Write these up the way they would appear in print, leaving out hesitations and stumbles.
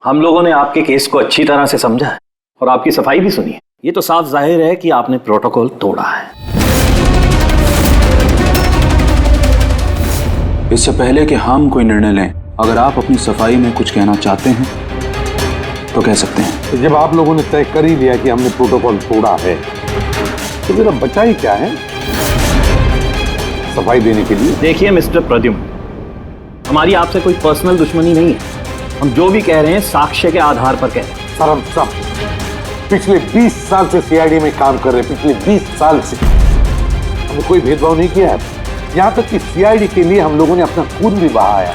हम लोगों ने आपके केस को अच्छी तरह से समझा है और आपकी सफाई भी सुनी है। ये तो साफ जाहिर है कि आपने प्रोटोकॉल तोड़ा है। इससे पहले कि हम कोई निर्णय लें, अगर आप अपनी सफाई में कुछ कहना चाहते हैं तो कह सकते हैं। तो जब आप लोगों ने तय कर ही लिया कि हमने प्रोटोकॉल तोड़ा है तो फिर अब बचा ही क्या है सफाई देने के लिए। देखिए मिस्टर प्रद्युम्न, हमारी आपसे कोई पर्सनल दुश्मनी नहीं है। हम जो भी कह रहे हैं साक्ष्य के आधार पर कह रहे हैं। सर हम सब पिछले 20 साल से सीआईडी में काम कर रहे हैं। पिछले 20 साल से हमने कोई भेदभाव नहीं किया है। यहाँ तक कि सीआईडी के लिए हम लोगों ने अपना खून भी बहाया।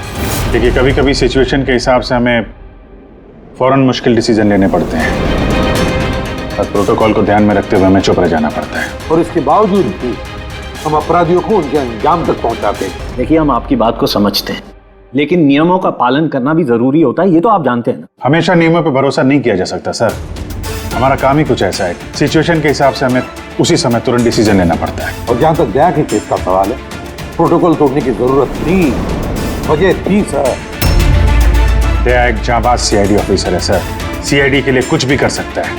देखिए, कभी कभी सिचुएशन के हिसाब से हमें फौरन मुश्किल डिसीजन लेने पड़ते हैं और प्रोटोकॉल को ध्यान में रखते हुए हमें चुप रह जाना पड़ता है। और इसके बावजूद भी हम अपराधियों को उनके अंजाम तक पहुंचाते हैं। देखिए, हम आपकी बात को समझते हैं, लेकिन नियमों का पालन करना भी जरूरी होता है, ये तो आप जानते हैं ना। हमेशा नियमों पर भरोसा नहीं किया जा सकता सर। हमारा काम ही कुछ ऐसा है, सिचुएशन के हिसाब से हमें उसी समय तुरंत डिसीजन लेना पड़ता है। और जहां तक दया के केस का सवाल है, प्रोटोकॉल तोड़ने की जरूरत थी, वजह थी सर। दया एक जाबाज सीआईडी ऑफिसर है सर, सीआईडी के लिए कुछ भी कर सकता है।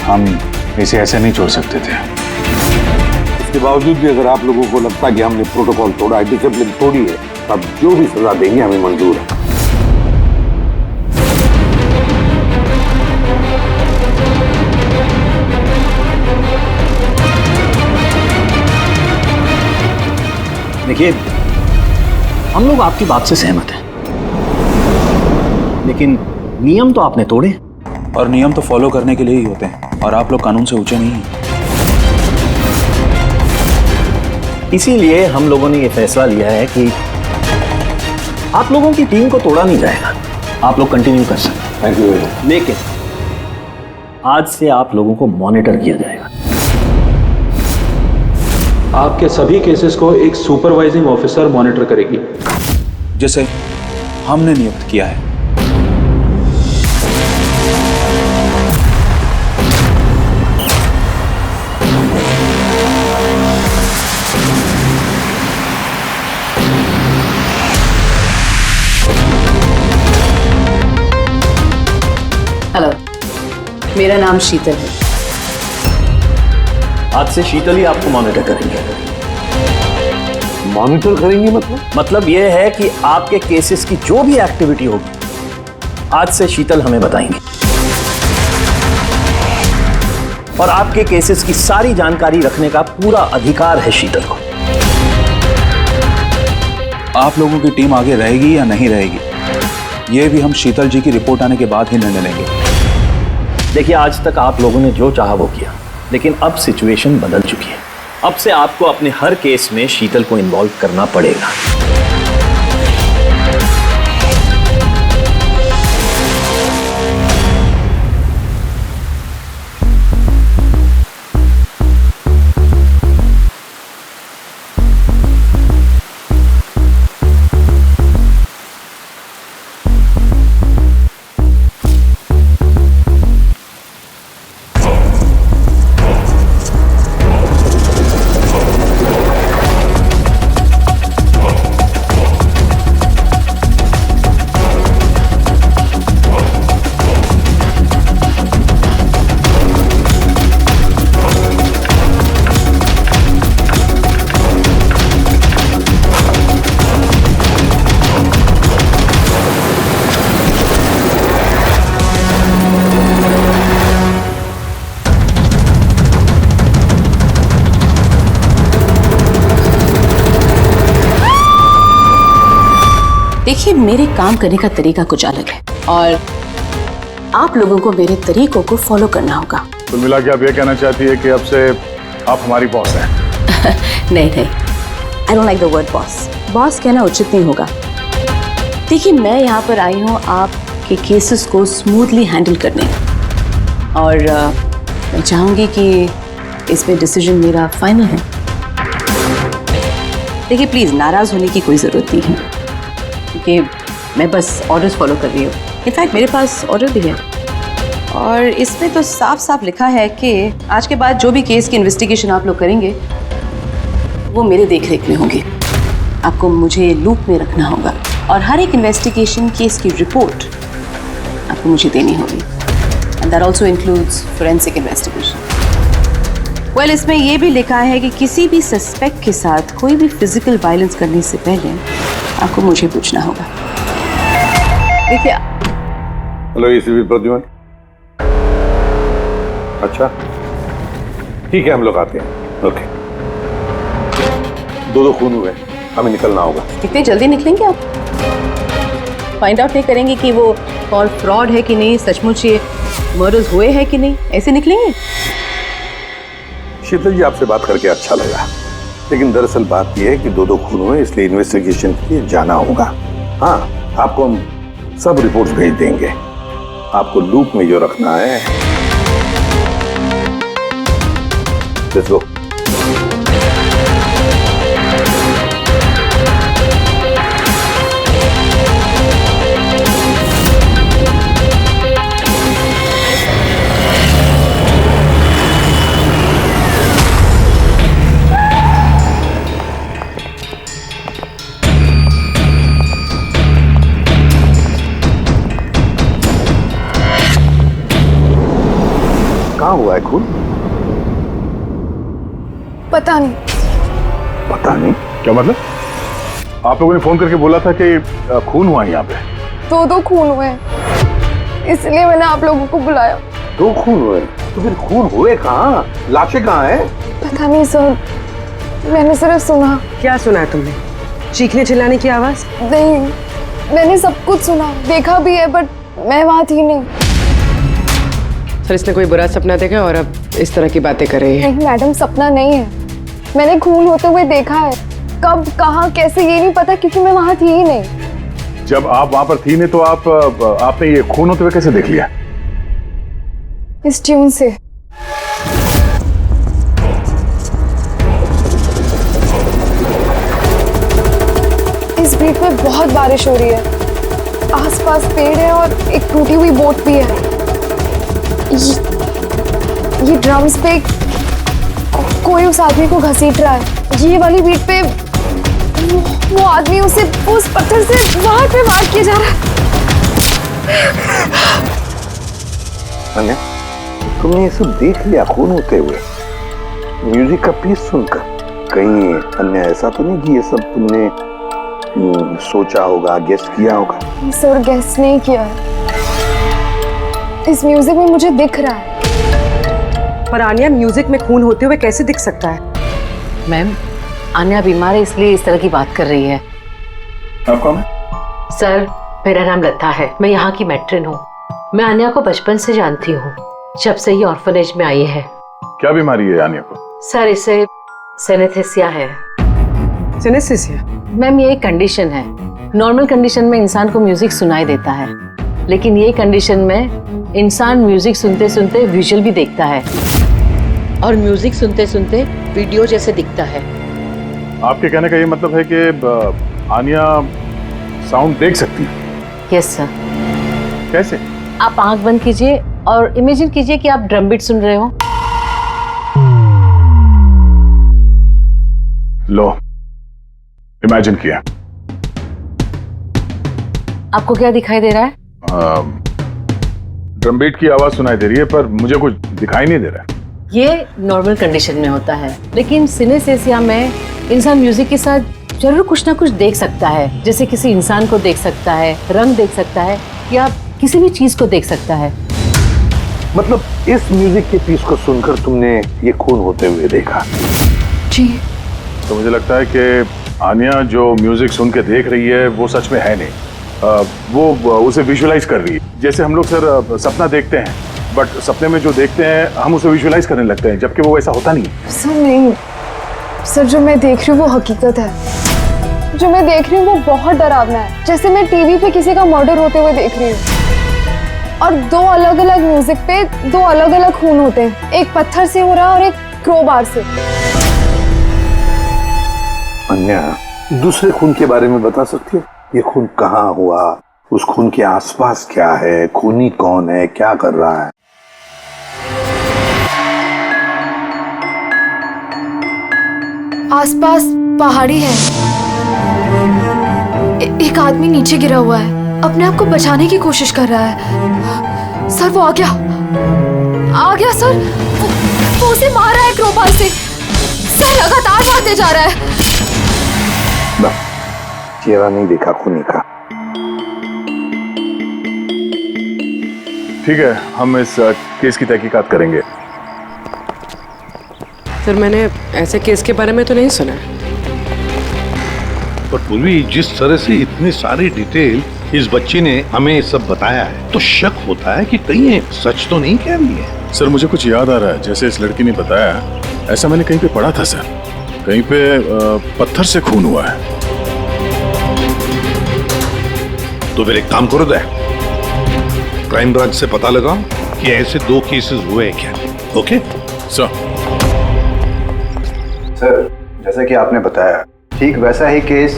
हम इसे ऐसे नहीं छोड़ सकते थे। इसके बावजूद भी अगर आप लोगों को लगता कि हमने प्रोटोकॉल तोड़ा है, डिसिप्लिन तोड़ी है, तब जो भी सजा देंगे हमें मंजूर है। देखिए, हम लोग आपकी बात से सहमत हैं, लेकिन नियम तो आपने तोड़े। और नियम तो फॉलो करने के लिए ही होते हैं, और आप लोग कानून से ऊंचे नहीं हैं। इसीलिए हम लोगों ने ये फैसला लिया है कि आप लोगों की टीम को तोड़ा नहीं जाएगा, आप लोग कंटिन्यू कर सकते हैं। Thank you. लेकिन आज से आप लोगों को मॉनिटर किया जाएगा। आपके सभी केसेस को एक सुपरवाइजिंग ऑफिसर मॉनिटर करेगी, जैसे हमने नियुक्त किया है। हेलो, मेरा नाम शीतल है। आज से शीतल ही आपको मॉनिटर करेंगे। मॉनिटर करेंगे मतलब यह है कि आपके केसेस की जो भी एक्टिविटी होगी आज से शीतल हमें बताएंगे, और आपके केसेस की सारी जानकारी रखने का पूरा अधिकार है शीतल को। आप लोगों की टीम आगे रहेगी या नहीं रहेगी, ये भी हम शीतल जी की रिपोर्ट आने के बाद ही निर्णय लेंगे। देखिए, आज तक आप लोगों ने जो चाहा वो किया, लेकिन अब सिचुएशन बदल चुकी है। अब से आपको अपने हर केस में शीतल को इन्वॉल्व करना पड़ेगा। देखिए, मेरे काम करने का तरीका कुछ अलग है और आप लोगों को मेरे तरीकों को फॉलो करना होगा। कुल मिला के आप ये कहना चाहती है कि अब से आप हमारी बॉस हैं? नहीं, I don't like the word boss. Boss कहना उचित नहीं होगा। देखिए, मैं यहाँ पर आई हूँ आपके केसेस को स्मूथली हैंडल करने, और मैं चाहूँगी कि इसमें डिसीजन मेरा फाइनल है। देखिए, प्लीज़ नाराज़ होने की कोई ज़रूरत नहीं है, क्योंकि मैं बस ऑर्डर्स फॉलो कर रही हूँ। इनफैक्ट मेरे पास ऑर्डर भी है, और इसमें तो साफ साफ लिखा है कि आज के बाद जो भी केस की इन्वेस्टिगेशन आप लोग करेंगे वो मेरे देखरेख में होगी। आपको मुझे लूप में रखना होगा, और हर एक इन्वेस्टिगेशन केस की रिपोर्ट आपको मुझे देनी होगी। And that also includes forensic investigation. Well, इसमें यह भी लिखा है कि किसी भी सस्पेक्ट के साथ कोई भी फिजिकल वायलेंस करने से पहले आपको मुझे पूछना होगा। देखिए। Hello ACP Pradyuman. अच्छा ठीक है, हम लोग आते हैं। ओके। दो खून हुए, हमें निकलना होगा। कितने जल्दी निकलेंगे आप? फाइंड आउट नहीं करेंगे कि वो कॉल फ्रॉड है कि नहीं, सचमुच ये मर्डर्स हुए हैं कि नहीं, ऐसे निकलेंगे? शीतल जी, आपसे बात करके अच्छा लगा, लेकिन दरअसल बात यह है कि दो खून हुए, इसलिए इन्वेस्टिगेशन के लिए जाना होगा। हाँ, आपको हम सब रिपोर्ट्स भेज देंगे। आपको लूप में जो रखना है। Let's go. कहाँ हुआ है खून? पता नहीं। पता नहीं? क्या मतलब? आप लोगों ने फोन करके बोला था कि खून हुआ है यहाँ पे। दो खून हुए हैं, इसलिए मैंने आप लोगों को बुलाया। दो खून हुए? तो फिर खून हुए कहाँ? लाशें कहाँ हैं? पता नहीं सर, मैंने सिर्फ सुना। क्या सुना है तुमने? चीखने चिल्लाने की आवाज? नहीं, मैंने सब कुछ सुना, देखा भी है, बट मैं वहां थी नहीं। सर, इसने कोई बुरा सपना देखा और अब इस तरह की बातें कर रही है। नहीं मैडम, सपना नहीं है, मैंने खून होते हुए देखा है। कब, कहाँ, कैसे, ये नहीं पता, क्योंकि मैं वहां थी ही नहीं। जब आप वहां पर थी नहीं तो आपने ये खून होते हुए कैसे देख लिया? इस ट्यून से। इस बीट पे बहुत बारिश हो रही है, आसपास पेड़ है और एक टूटी हुई बोट भी है। ये ड्रम्स पे कोई उस आदमी को घसीट रहा है। ये वाली बीट पे वो आदमी उसे उस पत्थर से बाहर पे वार किया जा रहा है। अन्या, तुमने ये सब देख लिया खून होते हुए, म्यूजिक का पीस सुनकर? कहीं अन्या ऐसा तो नहीं कि ये सब तुमने सोचा होगा, गेस किया होगा? सर, गेस नहीं किया है, इस म्यूजिक में मुझे दिख रहा है। पर आन्या, म्यूजिक में खून होते हुए कैसे दिख सकता है? मैम, आन्या बीमार है इसलिए इस तरह की बात कर रही है। आप कौन है? सर, मेरा नाम लता है, मैं यहाँ की मैट्रिन हूँ। मैं आन्या को बचपन से जानती हूँ, जब से ये ऑर्फनेज में आई है। क्या बीमारी है आन्या को? सर, इसे सेनेस्थेसिया है। सिनेस्थेसिया? मैम, ये एक कंडीशन है। नॉर्मल कंडीशन में इंसान को म्यूजिक सुनाई देता है, लेकिन ये कंडीशन में इंसान म्यूजिक सुनते सुनते विजुअल भी देखता है और म्यूजिक सुनते सुनते वीडियो जैसे दिखता है। आपके कहने का ये मतलब है कि आन्या साउंड देख सकती है? Yes sir. कैसे? आप आंख बंद कीजिए और इमेजिन कीजिए कि आप ड्रम बीट सुन रहे हो। लो, इमेजिन किया। आपको क्या दिखाई दे रहा है? ड्रम बीट की आवाज सुनाई दे रही है, पर मुझे कुछ दिखाई नहीं दे रहा है। ये नॉर्मल कंडीशन में होता है, लेकिन सिनेस्थेसिया में इंसान म्यूजिक के साथ जरूर कुछ ना कुछ देख सकता है। जैसे किसी इंसान को देख सकता है, रंग देख सकता है, या किसी भी चीज को देख सकता है। मतलब इस म्यूजिक के पीस को सुनकर तुमने ये खून होते हुए देखा? जी। तो मुझे लगता है कि आन्या जो म्यूजिक सुन के देख रही है वो सच में है नहीं, वो उसे विजुअलाइज कर रही है। जैसे हम लोग सर सपना देखते हैं, बट सपने में जो देखते हैं हम उसे विजुअलाइज करने लगते हैं, जबकि वो ऐसा होता नहीं है। सर नहीं, सर जो मैं देख रही हूँ वो हकीकत है। जो मैं देख रही हूँ वो बहुत डरावना है, जैसे मैं टीवी पे किसी का मर्डर होते हुए देख रही हूँ। और दो अलग अलग म्यूजिक पे दो अलग अलग खून होते हैं, एक पत्थर से हो रहा है और एक क्रोबार से। अन्या, दूसरे खून के बारे में बता सकती हो? ये खून कहाँ हुआ, उस खून के आसपास क्या है, खूनी कौन है, क्या कर रहा है? आसपास पहाड़ी है, एक आदमी नीचे गिरा हुआ है, अपने आप को बचाने की कोशिश कर रहा है। सर वो आ गया सर। वो उसे मार रहा है क्रोबार से। सर लगातार मारते जा रहा है। चेहरा नहीं देखा खूनी का। ठीक है, हम इस केस की तहकीकात करेंगे। सर मैंने ऐसे केस के बारे में तो नहीं सुना। पर पूर्वी जिस तरह से इतनी सारी डिटेल इस बच्ची ने हमें सब बताया है तो शक होता है कि कहीं ये सच तो नहीं कह रही है। सर मुझे कुछ याद आ रहा है, जैसे इस लड़की ने बताया, ऐसा मैंने कहीं पे पढ़ा था सर। कहीं पे पत्थर से खून हुआ है। तो फिर एक काम करो दे, क्राइम ब्रांच से पता लगाओ कि ऐसे 2 केसेस हुए हैं क्या। Okay sir. सर जैसे कि आपने बताया, ठीक वैसा ही केस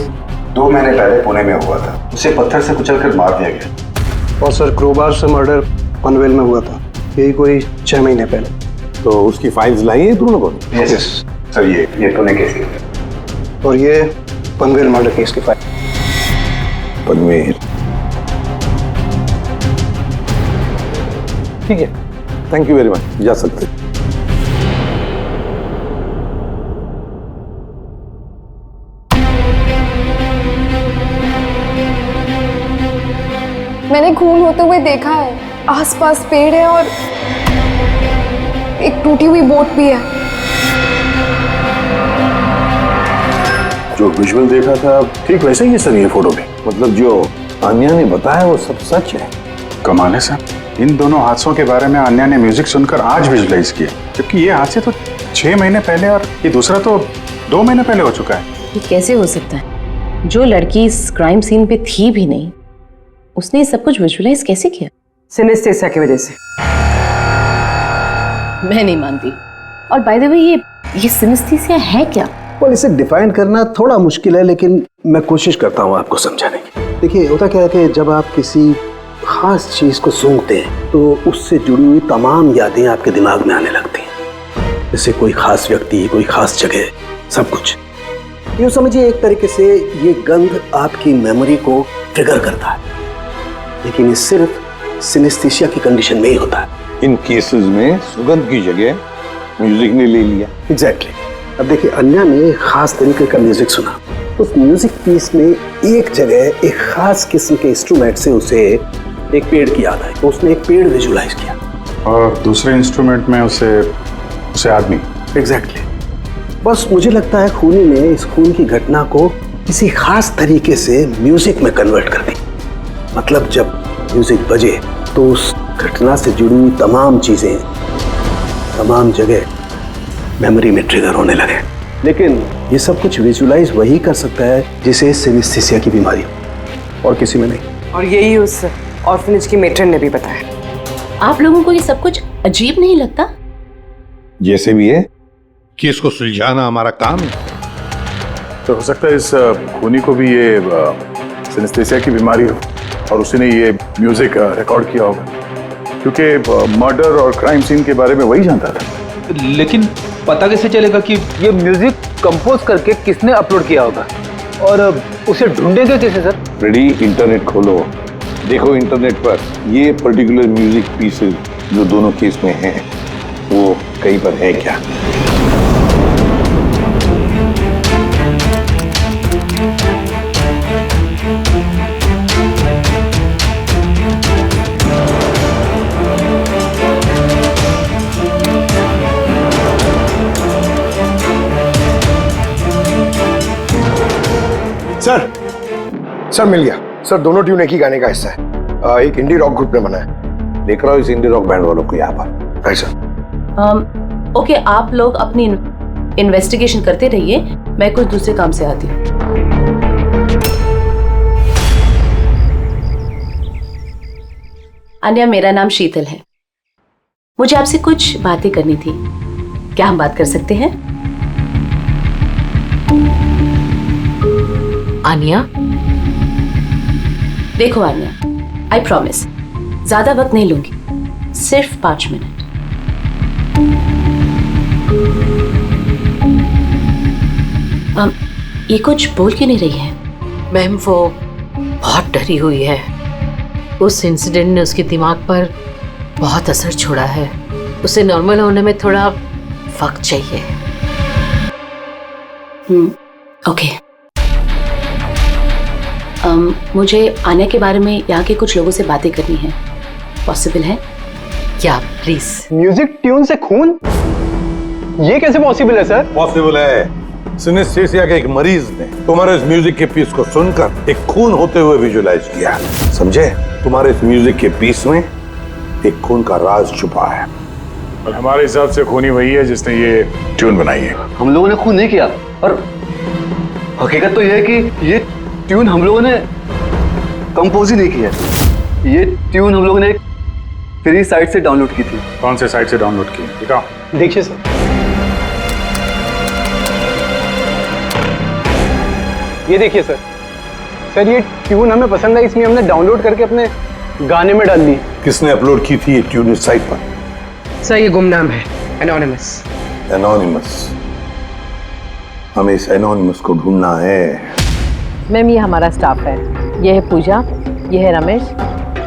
2 महीने पहले पुणे में हुआ था। उसे पत्थर से कुचलकर मार दिया गया। और सर क्रोबार से मर्डर पनवेल में हुआ था, यही कोई 6 महीने पहले। तो उसकी फाइल्स लाई है तुम लोगों ने? यस सर, ये पुणे केस है। और ये पनवेल मर्डर केस की फाइल। पनवेल, ठीक है, थैंक यू वेरी मच, जा सकते। मैंने खून होते हुए देखा है। आसपास पेड़ है और एक टूटी हुई बोट भी है। जो विजुअल देखा था ठीक वैसे ही है सर ये फोटो में। मतलब जो आन्या ने बताया वो सब सच है। कमाल है सर, इन दोनों हादसों के बारे में आन्या ने म्यूजिक सुनकर आज विजुलाइज किया, जबकि ये हादसे तो 6 महीने पहले और ये दूसरा तो 2 महीने पहले हो चुका है। ये कैसे हो सकता है? जो लड़की इस क्राइम सीन पे थी भी नहीं, उसने सब कुछ विजुअलाइज कैसे किया? सिनेस्थेसिया की वजह से। मैं नहीं मानती। और बाय द वे ये सिनेस्थेसिया है क्या? और इसे डिफाइन करना थोड़ा मुश्किल है, लेकिन मैं कोशिश करता हूँ आपको समझाने की। देखिए होता क्या है कि जब आप किसी खास चीज को सूंघते हैं तो उससे जुड़ी हुई तमाम यादें आपके दिमाग में आने लगती हैं। जैसे कोई खास व्यक्ति, कोई खास जगह, सब कुछ। यूँ समझिए एक तरीके से ये गंध आपकी मेमोरी को ट्रिगर करता है, लेकिन ये सिर्फ सिनेस्थेसिया की कंडीशन में ही होता है। इन केसेस में सुगंध की जगह म्यूजिक ने ले लिया। एग्जैक्टली। अब देखिए अन्या ने एक खास तरीके का म्यूजिक सुना। उस म्यूजिक पीस में एक जगह एक खास किस्म के इंस्ट्रूमेंट से उसे एक पेड़ की याद आई, तो उसने एक पेड़ विजुलाइज किया। और दूसरे इंस्ट्रूमेंट में उसे आदमी। एग्जैक्टली। बस मुझे लगता है खूनी ने इस खून की घटना को किसी खास तरीके से म्यूजिक में कन्वर्ट कर दी। मतलब जब म्यूजिक बजे तो उस घटना से जुड़ी हुई तमाम चीजें, तमाम जगह मेमोरी में ट्रिगर होने लगे। लेकिन ये सब कुछ विजुलाइज वही कर सकता है जिसे सिनेस्थेसिया की बीमारी हो, और किसी में नहीं। और यही उस ऑर्फनेज की मेट्रन ने भी बताया। आप लोगों को ये सब कुछ अजीब नहीं लगता? जैसे भी है, केस को सुलझाना हमारा काम है। तो हो सकता है इस खूनी को भी ये सिनेस्थेसिया की बीमारी हो और उसने ये म्यूजिक रिकॉर्ड किया होगा, क्योंकि मर्डर और क्राइम सीन के बारे में वही जानता था। लेकिन पता कैसे चलेगा कि ये म्यूजिक कंपोज करके किसने अपलोड किया होगा, और उसे ढूंढेंगे कैसे सर? रेडी, इंटरनेट खोलो, देखो इंटरनेट पर ये पर्टिकुलर म्यूजिक पीसेस जो दोनों केस में हैं वो कहीं पर है क्या। सर मिल गया सर। दोनों ट्यून एक ही गाने का हिस्सा है, एक इंडी रॉक ग्रुप ने बना है। देख रहा हूँ इस इंडी रॉक बैंड वालों को यहाँ पर। सर ओके, आप लोग अपनी इन्वेस्टिगेशन करते रहिए, मैं कुछ दूसरे काम से आती हूँ। अन्या, मेरा नाम शीतल है। मुझे आपसे कुछ बातें करनी थी, क्या हम बात कर सकते हैं? आन्या, देखो आन्या, आई प्रॉमिस ज्यादा वक्त नहीं लूंगी, सिर्फ 5 मिनट। ये कुछ बोल क्यों नहीं रही है? मैम वो बहुत डरी हुई है। उस इंसिडेंट ने उसके दिमाग पर बहुत असर छोड़ा है। उसे नॉर्मल होने में थोड़ा वक्त चाहिए। ओके। मुझे आन्या के बारे में यहाँ के कुछ लोगों से बातें करनी है, पॉसिबल है क्या? प्लीज। म्यूजिक ट्यून से खून, ये कैसे पॉसिबल है सर? पॉसिबल है। सिनेस्थेसिया के एक मरीज ने तुम्हारे इस म्यूजिक के पीस को सुनकर एक खून होते हुए विजुलाइज किया। समझे? तुम्हारे इस म्यूजिक के पीस में एक खून का राज छुपा है। और हमारे हिसाब से खूनी वही है जिसने ये ट्यून बनाई है। हम लोगों ने खून नहीं किया, और हकीकत तो यह है कि ये ट्यून हम लोगों ने कंपोज ही नहीं किया। ये ट्यून हम लोगों ने एक फ्री साइट से डाउनलोड की थी। कौन से साइट से डाउनलोड की? दिखाओ। देखिए सर, ये देखिए सर। सर ये ट्यून हमें पसंद है, इसलिए हमने डाउनलोड करके अपने गाने में डाल दी। किसने अपलोड की थी ये ट्यून इस साइट पर? सर ये गुमनाम है, एनोनिमस। एनोनिमस? हमें इस एनोनिमस को ढूंढना है। मैम ये हमारा स्टाफ है। ये है पूजा, ये है रमेश,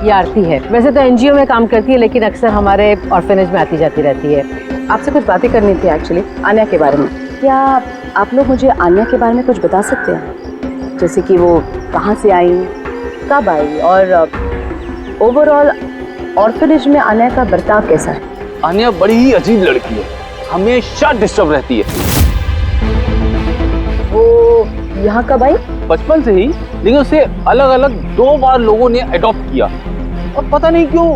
ये आरती है। वैसे तो एनजीओ में काम करती है, लेकिन अक्सर हमारे ऑर्फेनेज में आती जाती रहती है। आपसे कुछ बातें करनी थी एक्चुअली, आन्या के बारे में। क्या आप लोग मुझे आन्या के बारे में कुछ बता सकते हैं? जैसे कि वो कहाँ से आई, कब आई, और ओवरऑल ऑर्फेनेज में आन्या का बर्ताव कैसा है? आन्या बड़ी ही अजीब लड़की है, हमेशा डिस्टर्ब रहती है। वो यहाँ कब आई? बचपन से ही, लेकिन उसे अलग अलग 2 बार लोगों ने अडॉप्ट किया, और पता नहीं क्यों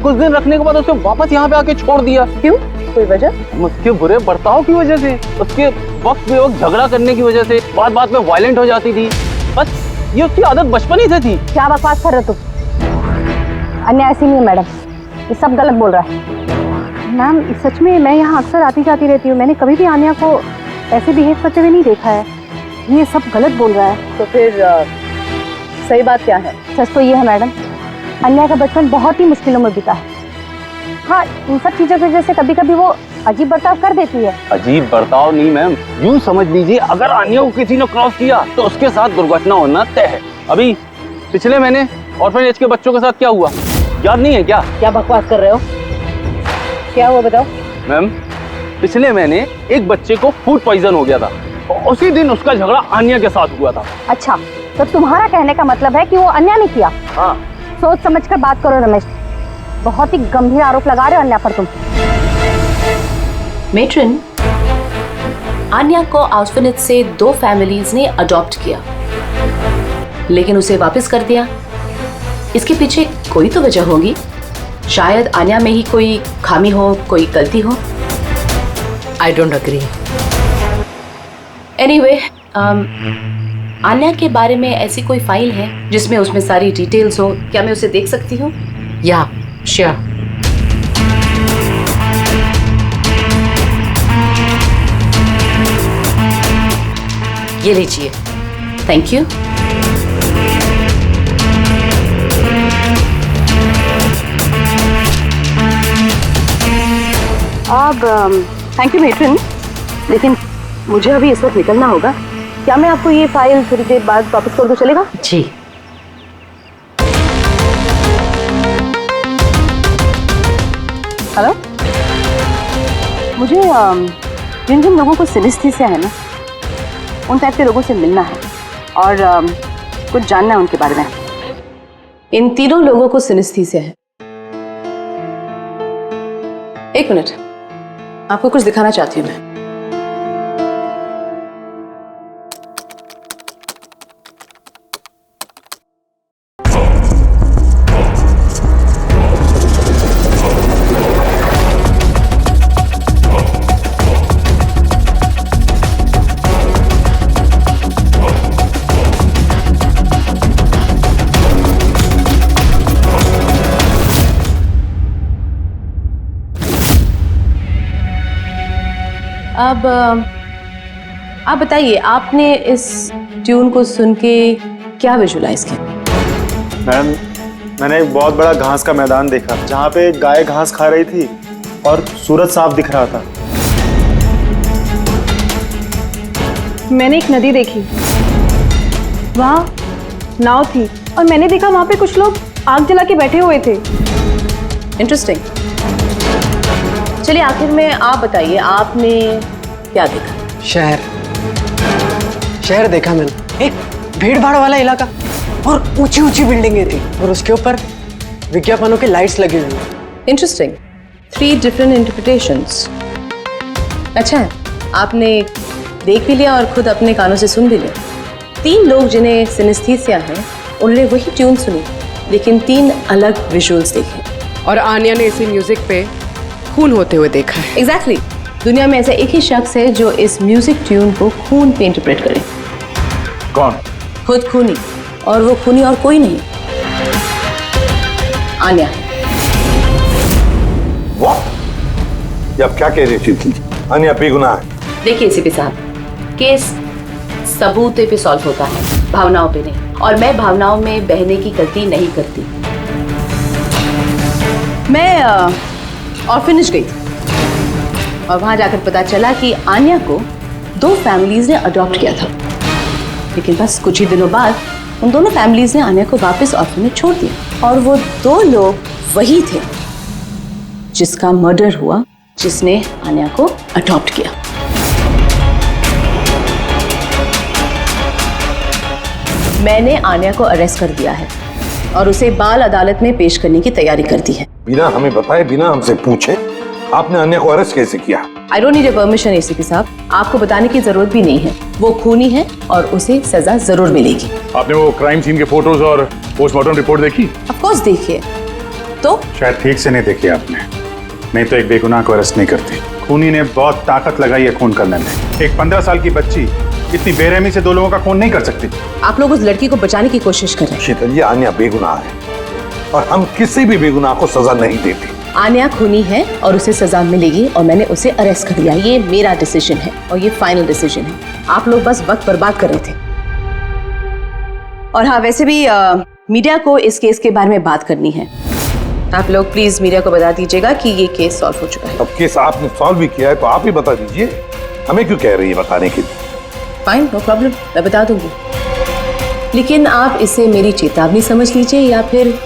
कुछ दिन रखने के बाद उसे वापस यहाँ पे आके छोड़ दिया। क्यों? कोई वजह? उसके बुरे बर्ताव की वजह से, उसके वक्त बेवक्त झगड़ा करने की वजह से, बात बात में वायलेंट हो जाती थी। बस ये उसकी आदत बचपन ही से थी। क्या बकवास कर रहे हो तुम? अन्या ऐसी नहीं है मैडम, ये सब गलत बोल रहा है। मैम सच में मैं यहाँ अक्सर आती जाती रहती हूँ, मैंने कभी भी आन्या को ऐसे बिहेव करते हुए नहीं देखा है। ये सब गलत बोल रहा है। तो फिर सही बात क्या है? सच तो ये है मैडम, अन्या का बचपन बहुत ही मुश्किलों में बीता है। हाँ, इन सब चीज़ों की वजह से कभी कभी वो अजीब बर्ताव कर देती है। अजीब बर्ताव नहीं मैम, यूं समझ लीजिए अगर आन्या को किसी ने क्रॉस किया तो उसके साथ दुर्घटना होना तय है। अभी पिछले महीने ऑर्फनेज के बच्चों के साथ क्या हुआ, याद नहीं है क्या? क्या बकवास कर रहे हो? क्या हुआ बताओ? मैम पिछले महीने एक बच्चे को फूड पॉइजन हो गया था, और उसी दिन उसका झगड़ा आन्या के साथ हुआ था। अच्छा, तो तुम्हारा कहने का मतलब है कि वो अन्या ने किया? हाँ। सोच समझ कर बात करो रमेश, बहुत ही गंभीर आरोप लगा रहे हो अन्या पर तुम। मेट्रन, आन्या को ऑर्फनेज से 2 फैमिलीज ने अडॉप्ट किया, लेकिन उसे वापस कर दिया। इसके पीछे कोई तो वजह होगी। शायद आन्या में ही कोई खामी हो, कोई गलती हो। I don't agree. Anyway, Anya के बारे में ऐसी कोई फाइल है जिसमें उसमें सारी डिटेल्स हो? क्या मैं उसे देख सकती हूँ? या श्योर। ये लीजिए। Thank you. अब थैंक यू मेट्रन, लेकिन मुझे अभी इस वक्त निकलना होगा। क्या मैं आपको ये फाइल थोड़ी देर बाद वापस कर दूं, चलेगा? जी। हेलो, मुझे जिन जिन लोगों को सिनेस्थीसिया है ना, उन टाइप के लोगों से मिलना है और कुछ जानना है उनके बारे में। इन तीनों लोगों को सिनेस्थीसिया है। एक मिनट, आपको कुछ दिखाना चाहती हूँ मैं। अब आप बताइए, आपने इस ट्यून को सुन के क्या विजुलाइज किया? मैम, मैंने एक बहुत बड़ा घास का मैदान देखा जहाँ पे गाय घास खा रही थी और सूरज साफ दिख रहा था। मैंने एक नदी देखी, वहाँ नाव थी और मैंने देखा वहाँ पे कुछ लोग आग जला के बैठे हुए थे। इंटरेस्टिंग। चलिए आखिर में आप बताइए, आपने क्या देखा? शहर देखा मैंने, एक भीड़ भाड़ वाला इलाका और ऊंची ऊंची बिल्डिंगें थी और उसके ऊपर विज्ञापनों के लाइट्स लगे हुए। Interesting, 3 different interpretations. अच्छा है, आपने देख भी लिया और खुद अपने कानों से सुन भी लिया। 3 लोग जिन्हें सिनेस्थीसिया है उन्होंने वही ट्यून सुनी, लेकिन 3 अलग विजुअल्स देखे। और आन्या ने इसी म्यूजिक पे खून होते हुए देखा है। एग्जैक्टली, दुनिया में ऐसा एक ही शख्स है जो इस म्यूजिक ट्यून को खून पे इंटरप्रेट करे। कौन? खुद खूनी, और वो खूनी और कोई नहीं, आन्या। वाह, ये आप क्या कह रही थी? आन्या बेगुनाह है। देखिए सीपी साहब, केस सबूत पे सॉल्व होता है, भावनाओं पे नहीं, और मैं भावनाओं में बहने की गलती नहीं करती। मैं ऑर्फनेज गई थी और वहां जाकर पता चला कि आन्या को 2 फैमिलीज ने अडॉप्ट किया था, लेकिन बस कुछ ही दिनों बाद उन दोनों फैमिलीज ने आन्या को वापस ऑर्फनेज छोड़ दिया। और वो 2 लोग वही थे जिसका मर्डर हुआ, जिसने आन्या को अडॉप्ट किया। मैंने आन्या को अरेस्ट कर दिया है और उसे बाल अदालत में पेश करने की तैयारी कर दी है। बिना हमें बताए, बिना हमसे पूछे आपने आन्या को अरेस्ट कैसे किया? I don't need a permission ACP साहब, आपको बताने की जरूरत भी नहीं है। वो खूनी है और उसे सजा जरूर मिलेगी। आपने वो क्राइम सीन के फोटोज और पोस्टमार्टम रिपोर्ट देखी? ऑफ कोर्स देखिए। तो शायद ठीक से नहीं देखी आपने, नहीं तो एक बेगुनाह को अरेस्ट नहीं करती। खूनी ने बहुत ताकत लगाई है खून करने में। एक 15 साल की बच्ची इतनी बेरहमी से 2 लोगों का खून नहीं कर सकती। आप लोग उस लड़की को बचाने की कोशिश कर रहे हैं। शीतल जी, आन्या बेगुनाह है और हम किसी भी बेगुनाह को सजा नहीं देते। आन्या खूनी है और उसे सजा मिलेगी और मैंने उसे अरेस्ट कर लिया। ये मेरा डिसीजन है और ये फाइनल डिसीजन है। आप लोग बस वक्त बर्बाद कर रहे थे। और हाँ, वैसे भी मीडिया को इस केस के बारे में बात करनी है। आप लोग प्लीज मीडिया को बता दीजिएगा कि ये केस सॉल्व हो चुका है। अब केस आपने सॉल्व भी किया है तो आप ही बता दीजिए, हमें क्यों कह रही है बताने के लिए? फाइन, नो प्रॉब्लम, मैं बता दूंगी, लेकिन आप इसे मेरी चेतावनी समझ लीजिए या फिर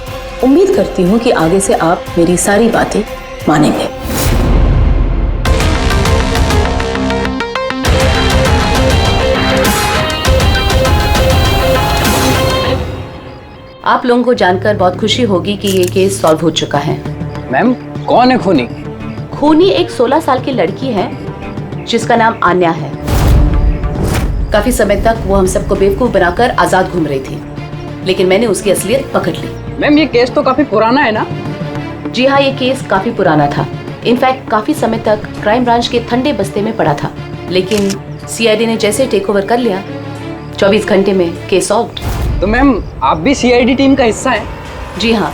उम्मीद करती हूँ कि आगे से आप मेरी सारी बातें मानेंगे। आप लोगों को जानकर बहुत खुशी होगी कि ये केस सॉल्व हो चुका है। मैम, कौन है खूनी? खूनी एक 16 साल की लड़की है जिसका नाम आन्या है। काफी समय तक वो हम सबको बेवकूफ बनाकर आजाद घूम रही थी, लेकिन मैंने उसकी असलियत पकड़ ली। मैम, ये केस तो काफी पुराना है ना? जी हाँ, ये केस काफी पुराना था। इनफैक्ट काफी समय तक क्राइम ब्रांच के ठंडे बस्ते में पड़ा था, लेकिन सीआईडी ने जैसे टेक ओवर कर लिया, 24 घंटे में केस सॉल्व। तो मैम, आप भी सीआईडी टीम का हिस्सा हैं? जी हाँ,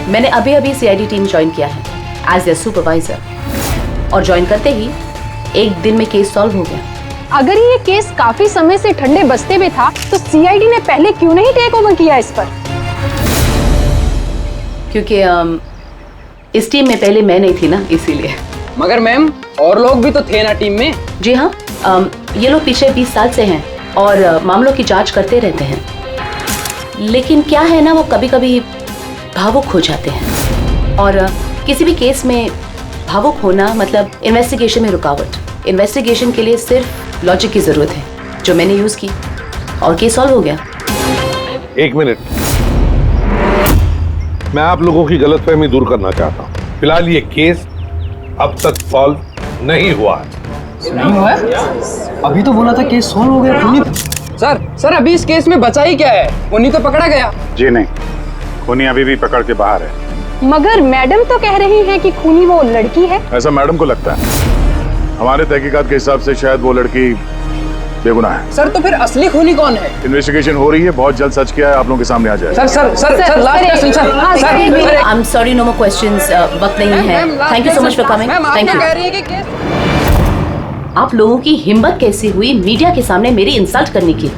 मैंने अभी सीआईडी टीम ज्वाइन किया है एज ए सुपरवाइजर, और ज्वाइन करते ही एक दिन में केस सॉल्व हो गया। अगर ये केस काफी समय से ठंडे बस्ते में था तो सीआईडी ने पहले क्यों नहीं टेक ओवर किया इस पर? क्योंकि इस टीम में पहले मैं नहीं थी ना, इसीलिए। मगर मैम, और लोग भी तो थे ना टीम में? जी हाँ, ये लोग पीछे 20 साल से हैं और मामलों की जांच करते रहते हैं, लेकिन क्या है ना, वो कभी कभी भावुक हो जाते हैं। और किसी भी केस में भावुक होना मतलब इन्वेस्टिगेशन में रुकावट। इन्वेस्टिगेशन के लिए सिर्फ लॉजिक की जरूरत है, जो मैंने यूज की और केस सॉल्व हो गया। 1 मिनट, मैं आप लोगों की गलतफहमी दूर करना चाहता हूँ। फिलहाल ये केस अब तक सॉल्व नहीं हुआ है। नहीं हुआ है? अभी तो बोला था केस सॉल्व हो गया। सर, अभी इस केस में बचा ही क्या है? उन्हीं तो पकड़ा गया। जी नहीं, खूनी अभी भी पकड़ के बाहर है। मगर मैडम तो कह रही है कि खूनी वो लड़की है। ऐसा मैडम को लगता है। हमारे तहकीकात के हिसाब से शायद वो लड़की बेगुनाह है। सर, तो फिर असली खूनी कौन है? इन्वेस्टिगेशन हो रही है, बहुत जल्द सच क्या है आप लोगों के सामने आ जाएगा। Sir, last question sir. I am sorry, no more questions, वक्त नहीं है। Thank you so much for coming. Thank you. आप लोगों की हिम्मत कैसी हुई मीडिया के सामने मेरी इंसल्ट करने की?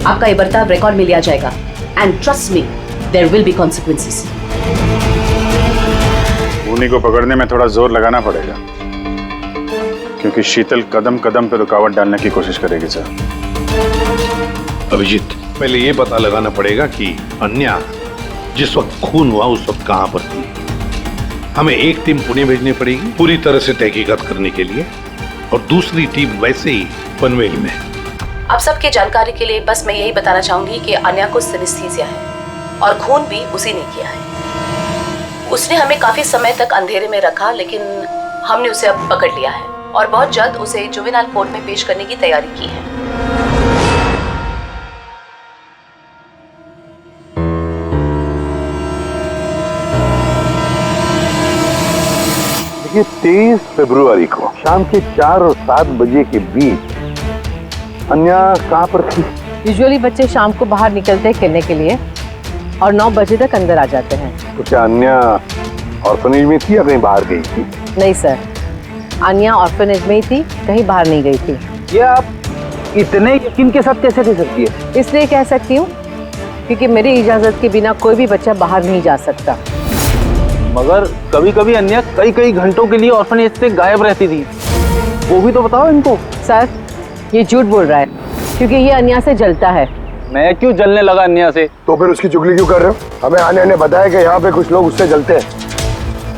आपका ये बर्ताव रिकॉर्ड में लिया जाएगा, and trust me, there will be consequences. खूनी को पकड़ने में थोड़ा जोर लगाना पड़ेगा, क्योंकि शीतल कदम कदम पे रुकावट डालने की कोशिश करेगी सर। अभिजीत, पहले ये पता लगाना पड़ेगा कि अन्या जिस वक्त खून हुआ उस वक्त कहां पर थी। हमें एक टीम पुणे भेजनी पड़ेगी पूरी तरह से तहकीकात करने के लिए, और दूसरी टीम वैसे ही पनवेल में। आप सबकी जानकारी के लिए बस मैं यही बताना चाहूंगी कि अन्या को सिनेस्थीसिया है और खून भी उसी ने किया है। उसने हमें काफी समय तक अंधेरे में रखा, लेकिन हमने उसे अब पकड़ लिया है और बहुत जल्द उसे जुवेनाइल कोर्ट में पेश करने की तैयारी की है। देखिए 23 फरवरी को शाम के 4 और 7 बजे के बीच अन्या कहाँ पर थी? यूजुअली बच्चे शाम को बाहर निकलते हैं खेलने के लिए और 9 बजे तक अंदर आ जाते हैं। तो क्या अन्या ऑर्फनेज में थी या कहीं बाहर गई थी? नहीं सर, अन्या ऑर्फनेज में ही थी, कहीं बाहर नहीं गई थी। ये आप इतने यकीन के साथ कैसे कह सकती है? इसलिए कह सकती हूँ क्योंकि मेरी इजाजत के बिना कोई भी बच्चा बाहर नहीं जा सकता। मगर कभी कभी अन्या कई घंटों के लिए ऑर्फनेज से गायब रहती थी, वो भी तो बताओ इनको। सर ये झूठ बोल रहा है क्योंकि ये अन्या से जलता है। मैं क्यों जलने लगा अन्या से? तो फिर उसकी चुगली क्यों कर रहे हो? हमें अन्या ने बताया कि यहाँ पे कुछ लोग उससे जलते हैं।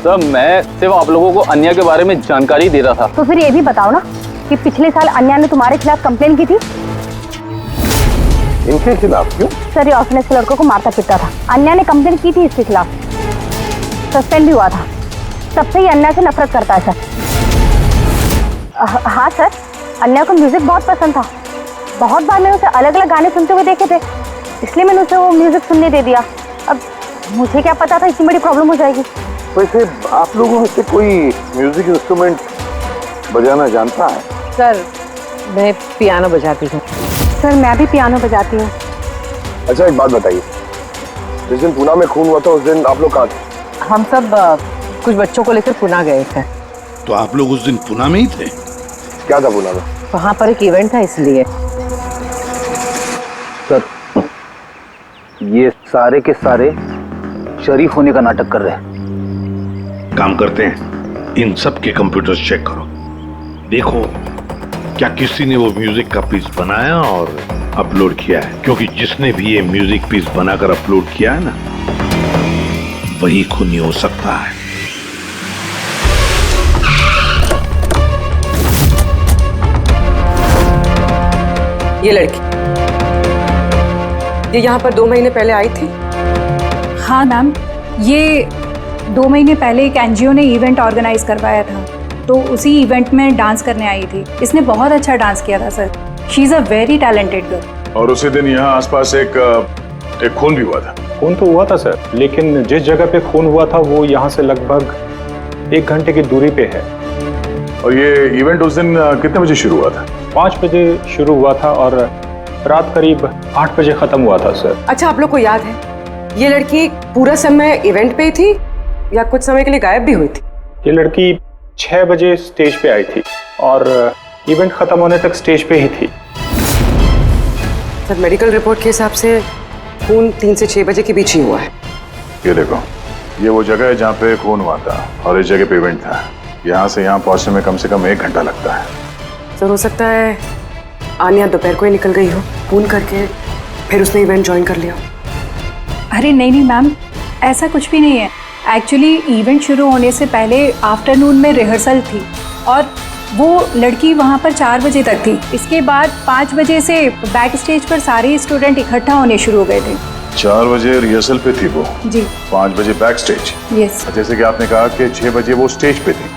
सर मैं सिर्फ आप लोगों को अन्या के बारे में जानकारी दे रहा था। तो फिर ये भी बताओ ना कि पिछले साल अन्या ने तुम्हारे खिलाफ कंप्लेन की थी। इनके खिलाफ क्यों? सर ये ऑर्फनेज के लड़कों को मारता पीटता था, अन्या ने कंप्लेन की थी इसके खिलाफ, सस्पेंड भी हुआ था। तब से ही अन्या से नफरत करता है सर। हाँ सर, अन्या को म्यूजिक बहुत पसंद था, बहुत बार मैंने उसे अलग अलग गाने सुनते हुए देखे थे, इसलिए मैंने उसे वो म्यूजिक सुनने दे दिया। अब मुझे क्या पता था इतनी बड़ी प्रॉब्लम हो जाएगी। वैसे आप लोगों में से कोई म्यूजिक इंस्ट्रूमेंट बजाना जानता है? सर मैं पियानो बजाती हूँ। सर मैं भी पियानो बजाती हूँ। अच्छा एक बात बताइए, जिस दिन पूना में खून हुआ था उस दिन आप लोग कहाँ थे? हम सब कुछ बच्चों को लेकर पुणे गए थे। तो आप लोग उस दिन पुणे में ही थे? क्या था पूना में? वहाँ पर एक इवेंट था इसलिए। सर ये सारे के सारे शरीफ होने का नाटक कर रहे हैं। काम करते हैं, इन सब के कंप्यूटर चेक करो, देखो क्या किसी ने वो म्यूजिक का पीस बनाया और अपलोड किया है, क्योंकि जिसने भी ये म्यूजिक पीस बनाकर अपलोड किया है ना, वही खूनी हो सकता है। ये लड़की ये यहाँ पर 2 महीने पहले आई थी। हाँ मैम, ये 2 महीने पहले एक एनजीओ ने इवेंट ऑर्गेनाइज करवाया था, तो उसी इवेंट में डांस करने आई थी। इसने बहुत अच्छा डांस किया था sir. She is a very talented girl. और उसी दिन यहाँ आसपास एक खून भी हुआ था। खून तो हुआ था सर, लेकिन जिस जगह पे खून हुआ था वो यहाँ से लगभग 1 घंटे की दूरी पे है। और ये इवेंट उस दिन कितने बजे शुरू हुआ था? 5 बजे शुरू हुआ था और रात करीब 8 बजे खत्म हुआ था सर। अच्छा आप लोग को याद है ये लड़की पूरा समय इवेंट पे ही थी या कुछ समय के लिए गायब भी हुई थी? ये लड़की 6 बजे स्टेज पे आई थी और इवेंट खत्म होने तक स्टेज पे ही थी। सर मेडिकल रिपोर्ट के हिसाब से खून 3 से 6 बजे के बीच ही हुआ है। ये देखो, ये वो जगह है जहाँ पे खून हुआ था और इस जगह पे इवेंट था। यहाँ से यहाँ पहुँचने में कम से कम 1 घंटा लगता है। सर हो सकता है आन्या दोपहर को ही निकल गई हो, खून करके फिर उसने इवेंट ज्वाइन कर लिया। अरे नहीं मैम, ऐसा कुछ भी नहीं है। एक्चुअली इवेंट शुरू होने से पहले आफ्टरनून में रिहर्सल थी और वो लड़की वहाँ पर 4 बजे तक थी। इसके बाद 5 बजे से बैक स्टेज पर सारे स्टूडेंट इकट्ठा होने शुरू हो गए थे। 4 बजे रिहर्सल पे थी वो जी, 5 बजे बैक स्टेज। यस। जैसे कि आपने कहा कि 6 बजे वो स्टेज पे थी।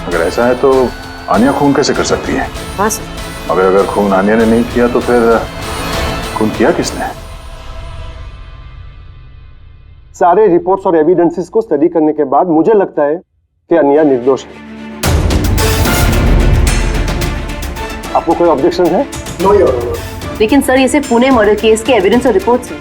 अगर ऐसा है तो आन्या खून कैसे कर सकती है? हाँ सर। अगर खून आन्या ने नहीं किया तो फिर खून किया किसने? सारे रिपोर्ट्स और एविडेंसेस को स्टडी करने के बाद मुझे लगता है कि अन्या निर्दोष है। आपको कोई ऑब्जेक्शन है? No your honour. लेकिन सर ये सिर्फ पुणे मर्डर केस के एविडेंस और रिपोर्ट्स हैं।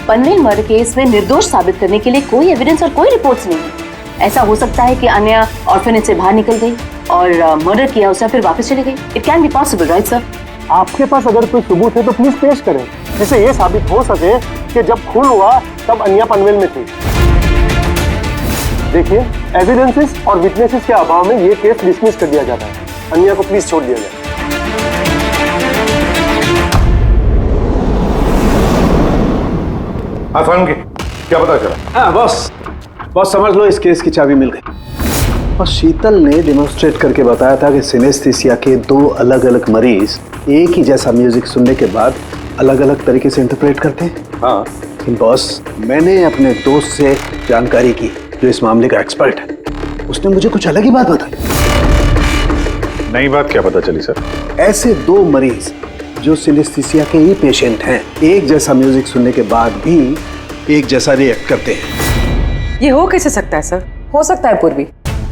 पनवेल मर्डर केस में निर्दोष साबित करने के लिए कोई एविडेंस और कोई रिपोर्ट्स नहीं है। ऐसा हो सकता है कि अन्या ऑर्फनेज से बाहर निकल गई और मर्डर किया उसने फिर वापस चली गई। It can be possible, right sir? आपके पास अगर कोई सबूत है तो प्लीज पेश करें, जिससे ये साबित हो सके कि जब खून हुआ तब अन्या पनवेल में थी। देखिए, एविडेंसेस और विटनेसेस के अभाव में ये केस डिसमिस कर दिया जाता है। अन्या को प्लीज छोड़ दिया जाए। क्या पता चला? हाँ बॉस समझ लो इस केस की चाबी मिल गई। और शीतल ने डेमोन्स्ट्रेट करके बताया था कि सिनेस्थीसिया के 2 अलग अलग मरीज एक ही जैसा म्यूजिक सुनने के बाद अलग अलग तरीके से इंटरप्रेट करते हैं। हाँ, लेकिन बॉस, मैंने अपने दोस्त से जानकारी की जो इस मामले का एक्सपर्ट है। उसने मुझे कुछ अलग ही बात बताई। नई बात क्या पता चली सर? ऐसे 2 मरीज जो सिनेस्थीसिया के ही पेशेंट हैं, एक जैसा म्यूजिक सुनने के बाद भी एक जैसा रिएक्ट करते हैं। ये हो कैसे सकता है सर? हो सकता है पूर्वी,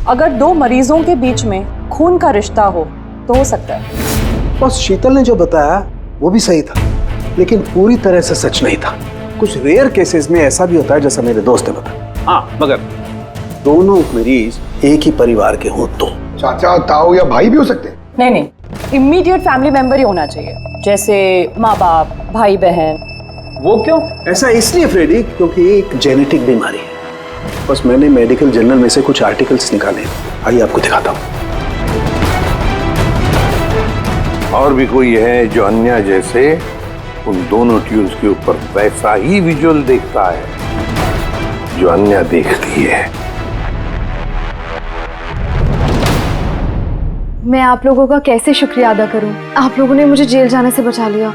अगर 2 मरीजों के बीच में खून का रिश्ता हो तो हो सकता है। बस शीतल ने जो बताया वो भी सही था, लेकिन पूरी तरह से सच नहीं था। कुछ रेयर केसेस में ऐसा भी होता है जैसा मेरे दोस्त ने बताया। हाँ, मगर दोनों मरीज एक ही परिवार के हों तो। चाचा, ताऊ या भाई भी हो सकते हैं? नहीं, इमीडिएट फैमिली मेंबर ही होना चाहिए, जैसे माँ बाप, भाई बहन। वो क्यों? ऐसा इसलिए फ्रेडी क्योंकि एक जेनेटिक बीमारी है। बस मैंने मेडिकल जर्नल में से कुछ आर्टिकल्स निकाले, आइए आपको दिखाता हूँ। और भी कोई है जो अन्या जैसे उन दोनों ट्यून्स के ऊपर वैसा ही विजुअल देखता है जो अन्या देखती है? मैं आप लोगों का कैसे शुक्रिया अदा करूं? आप लोगों ने मुझे जेल जाने से बचा लिया।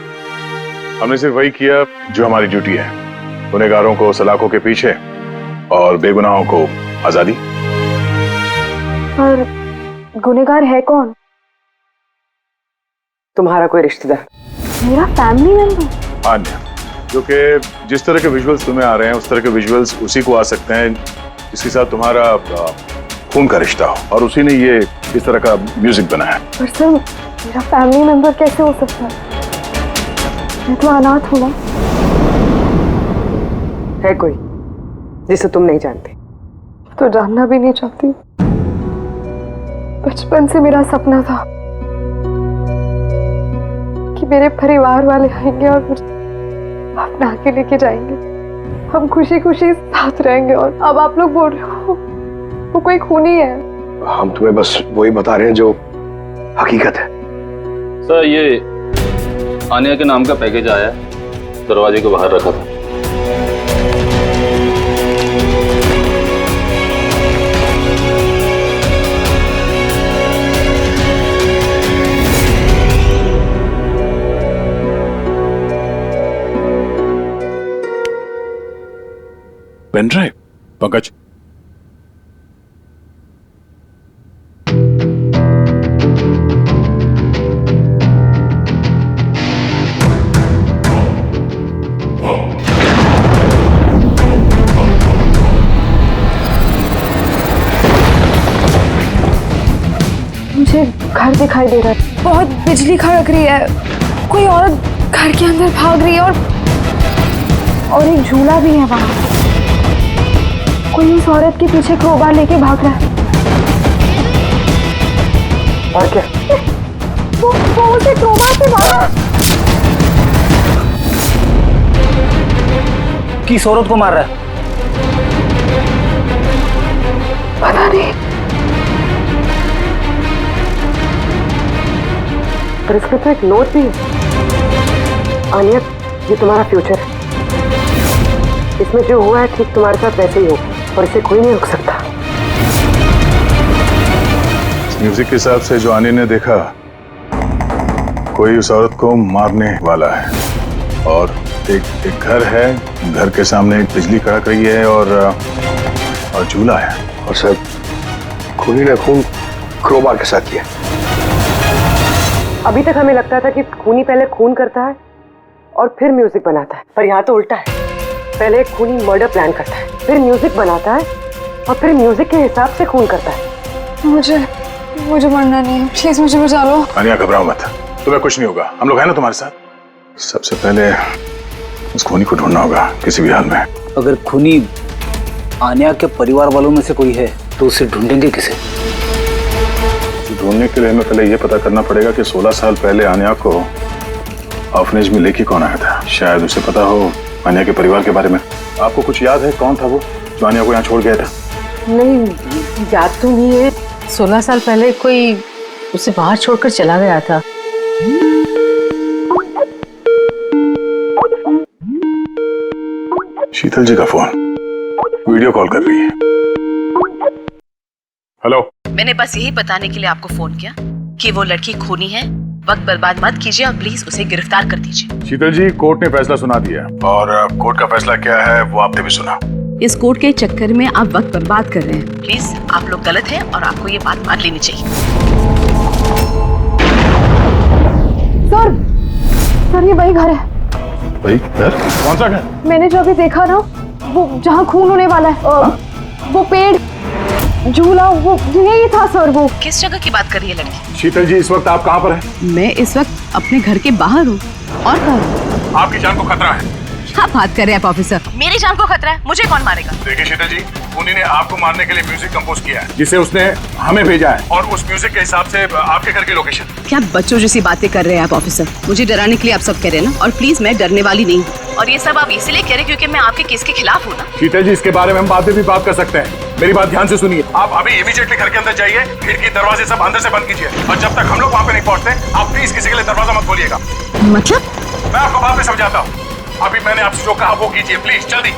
हमने सिर्फ वही किया जो हमारी ड्यूटी है, गुनहगारों को सलाखों के पीछे और बेगुनाहों को आजादी। पर गुनहगार है कौन? तुम्हारा कोई रिश्तेदार। मेरा फैमिली मेंबर? अन्य, जो कि जिस तरह के विजुअल्स तुम्हें आ रहे हैं उस तरह के विजुअल्स उसी को आ सकते हैं जिसके साथ तुम्हारा खून का रिश्ता हो, और उसी ने ये इस तरह का म्यूजिक बनाया। पर सर, मेरा फैमिली मेंबर कैसे हो सकता है? मैं तो अनाथ हूँ ना। है कोई जिसे तुम नहीं जानते? तो जानना भी नहीं चाहती। बचपन से मेरा सपना था कि मेरे परिवार वाले आएंगे और मुझे अपना के लेके जाएंगे, हम खुशी खुशी साथ रहेंगे। और अब आप लोग बोल रहे हो वो कोई खूनी है। हम तुम्हें बस वही बता रहे हैं जो हकीकत है। सर, ये आनिया के नाम का पैकेज आया है, दरवाजे के बाहर रखा था। Pen drive? पंकज, मुझे घर दिखाई दे रहा है, बहुत बिजली खड़क रही है, कोई औरत घर के अंदर भाग रही है और एक झूला भी है वहां। कोई उस औरत के पीछे क्रोबार लेके भाग रहा है। और क्या? वो उसे क्रोबार से मारा। किस औरत को मार रहा है? पता नहीं। पर इसमें तो एक नोट भी है। आनिया, ये तुम्हारा फ्यूचर है। इसमें जो हुआ है ठीक तुम्हारे साथ वैसे ही हो, और इसे कोई नहीं रोक सकता। इस म्यूजिक के हिसाब से जो आनिया ने देखा, कोई उस औरत को मारने वाला है, और एक घर है, घर के सामने एक बिजली कड़क रही है और झूला है। और सर, खूनी ने खून क्रोबार के साथ किया। अभी तक हमें लगता था कि खूनी पहले खून करता है और फिर म्यूजिक बनाता है, पर यहाँ तो उल्टा है। पहले एक खूनी मर्डर प्लान करता है, फिर म्यूजिक बनाता है और फिर म्यूजिक के हिसाब से खून करता है। मुझे मरना नहीं है, प्लीज मुझे बचा लो। आनिया, घबराओ मत, तुम्हें कुछ नहीं होगा, हम लोग हैं ना तुम्हारे साथ। सबसे पहले उस खूनी को ढूंढना होगा किसी भी हाल में। अगर खूनी आनिया के परिवार वालों में से कोई है तो उसे ढूंढेंगे किसे? ढूंढने के लिए हमें पहले ये पता करना पड़ेगा कि 16 साल पहले आनिया को ऑर्फनेज में लेके कौन आया था। शायद उसे पता हो आनिया के परिवार के बारे में। आपको कुछ याद है कौन था वो जो आनिया को यहाँ छोड़ गया था? नहीं, याद तो नहीं है। 16 साल पहले कोई उसे बाहर छोड़कर चला गया था। शीतल जी का फोन, वीडियो कॉल कर रही है। हेलो। मैंने बस यही बताने के लिए आपको फोन किया कि वो लड़की खूनी है। वक्त बर्बाद मत कीजिए और प्लीज उसे गिरफ्तार कर दीजिए। शीतल जी, कोर्ट ने फैसला सुना दिया और कोर्ट का फैसला क्या है वो आपने भी सुना। इस कोर्ट के चक्कर में आप वक्त बर्बाद कर रहे हैं। प्लीज, आप लोग गलत हैं और आपको ये बात मान लेनी चाहिए। सर ये वही घर है। वही घर? कौन सा घर? मैंने जो अभी देखा ना, वो जहाँ खून होने वाला है, वो पेड़, झूला, वो यही था सर। वो किस जगह की बात कर रही है लड़की? शीतल जी, इस वक्त आप कहाँ पर हैं? मैं इस वक्त अपने घर के बाहर हूँ। और कहाँ? आपकी जान को खतरा है। क्या बात कर रहे हैं आप ऑफिसर? मेरी जान को खतरा है? मुझे कौन मारेगा? देखिए शीतल जी, खूनी ने आपको मारने के लिए म्यूजिक कंपोज किया है, जिसे उसने हमें भेजा है, और उस म्यूजिक के हिसाब से आपके घर की लोकेशन। क्या बच्चों जैसी बातें कर रहे हैं आप ऑफिसर? मुझे डराने के लिए आप सब कह रहे हैं ना? और प्लीज, मैं डरने वाली नहीं हूँ। और ये सब आप इसलिए कह रहे हैं क्योंकि मैं आपके केस के खिलाफ हूँ ना? शीतल जी, इसके बारे में हम बाद में भी बात कर सकते हैं। मेरी बात ध्यान से सुनिए। आप अभी इमीडिएटली घर के अंदर जाइए, खिड़की दरवाजे सब अंदर से बंद कीजिए, और जब तक हम लोग वहाँ पे नहीं पहुँचते, आप प्लीज किसी के लिए दरवाजा मत खोलिएगा। मतलब? मैं आपको बाद में समझाता हूँ। अभी मैंने आपसे जो कहा वो कीजिए, प्लीज जल्दी।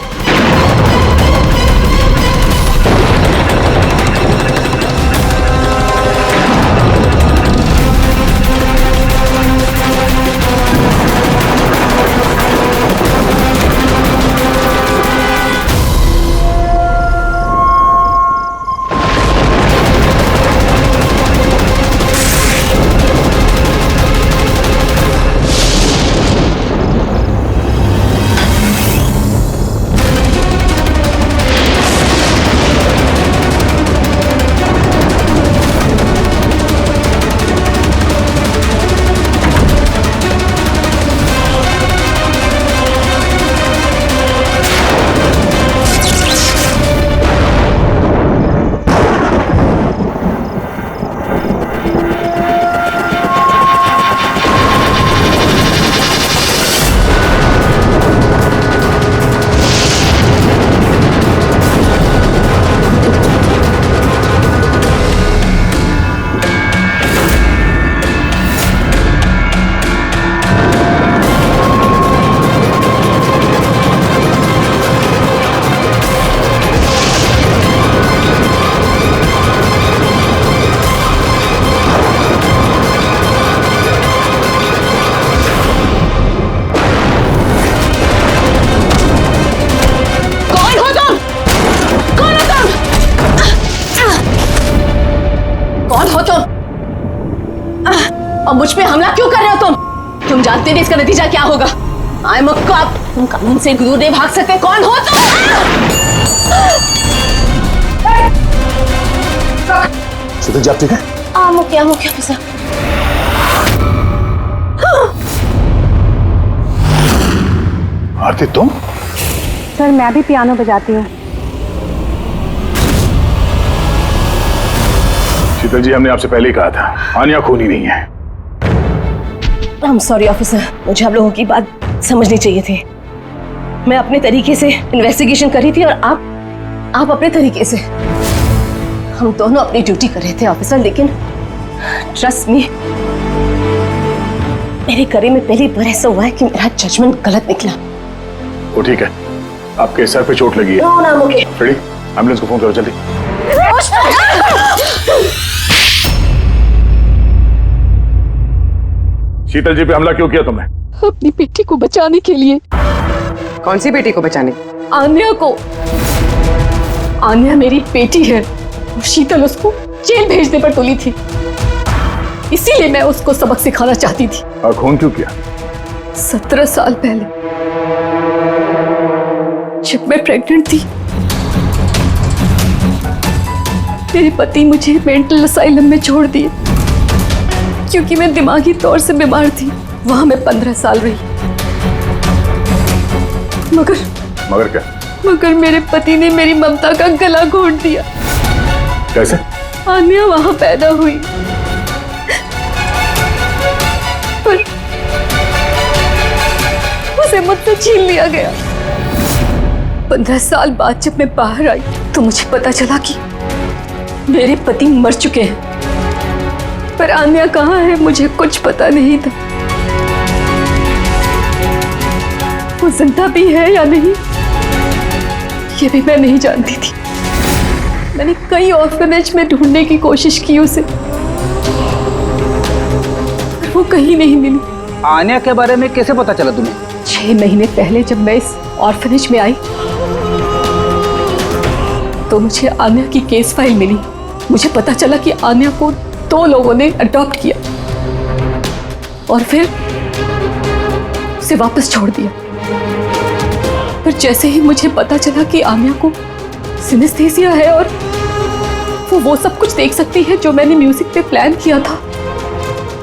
और मुझ पे हमला क्यों कर रहे हो तुम? तुम जानते नहीं इसका नतीजा क्या होगा। I am a cop. तुम कानून से दूर नहीं भाग सकते। कौन हो तुम? शीतल जी, आप ठीक है? आम क्या ऑफिसर? आरती, तुम? सर, मैं भी पियानो बजाती हूँ। शीतल जी, हमने आपसे पहले ही कहा था, आन्या खूनी नहीं है। आई एम सॉरी ऑफिसर, मुझे आप लोगों की बात समझनी चाहिए थी। मैं अपने तरीके से इन्वेस्टिगेशन कर रही थी और आप अपने तरीके से। हम दोनों अपनी ड्यूटी कर रहे थे ऑफिसर, लेकिन ट्रस्ट मी, मेरे करियर में पहली बार ऐसा हुआ है कि मेरा जजमेंट गलत निकला। वो ठीक है, आपके सर पे चोट लगी है। No, I'm okay. Ready? Ambulance को फोन करो जल्दी। शीतल जी पे हमला क्यों किया तुमने? अपनी बेटी को बचाने के लिए। कौन सी बेटी को बचाने? आन्या को। आन्या मेरी बेटी है और शीतल उसको जेल भेजने पर तुली थी, इसीलिए मैं उसको सबक सिखाना चाहती थी। और खून क्यों किया? 17 साल पहले जब मैं प्रेग्नेंट थी, मेरे पति मुझे मेंटल असाइलम में छोड़ दिए क्योंकि मैं दिमागी तौर से बीमार थी। वहां मैं 15 साल रही। मगर क्या? मगर मेरे पति ने मेरी ममता का गला घोट दिया। कैसे? आन्या वहां पैदा हुई, पर उसे मुझसे छीन लिया गया। 15 साल बाद जब मैं बाहर आई तो मुझे पता चला कि मेरे पति मर चुके हैं, पर आन्या कहाँ है मुझे कुछ पता नहीं था। वो जिंदा भी है या नहीं, ये भी मैं नहीं जानती थी। मैंने कई ऑर्फनेज में ढूंढने की कोशिश की उसे, पर वो कहीं नहीं मिली। आन्या के बारे में कैसे पता चला तुम्हें? 6 महीने पहले जब मैं इस ऑर्फनेज में आई तो मुझे आन्या की केस फाइल मिली। मुझे पता चला कि आन्या को 2 लोगों ने अडॉप्ट किया और फिर उसे वापस छोड़ दिया। पर जैसे ही मुझे पता चला कि आन्या को सिनेस्थेसिया है और वो सब कुछ देख सकती है जो मैंने म्यूजिक पे प्लान किया था,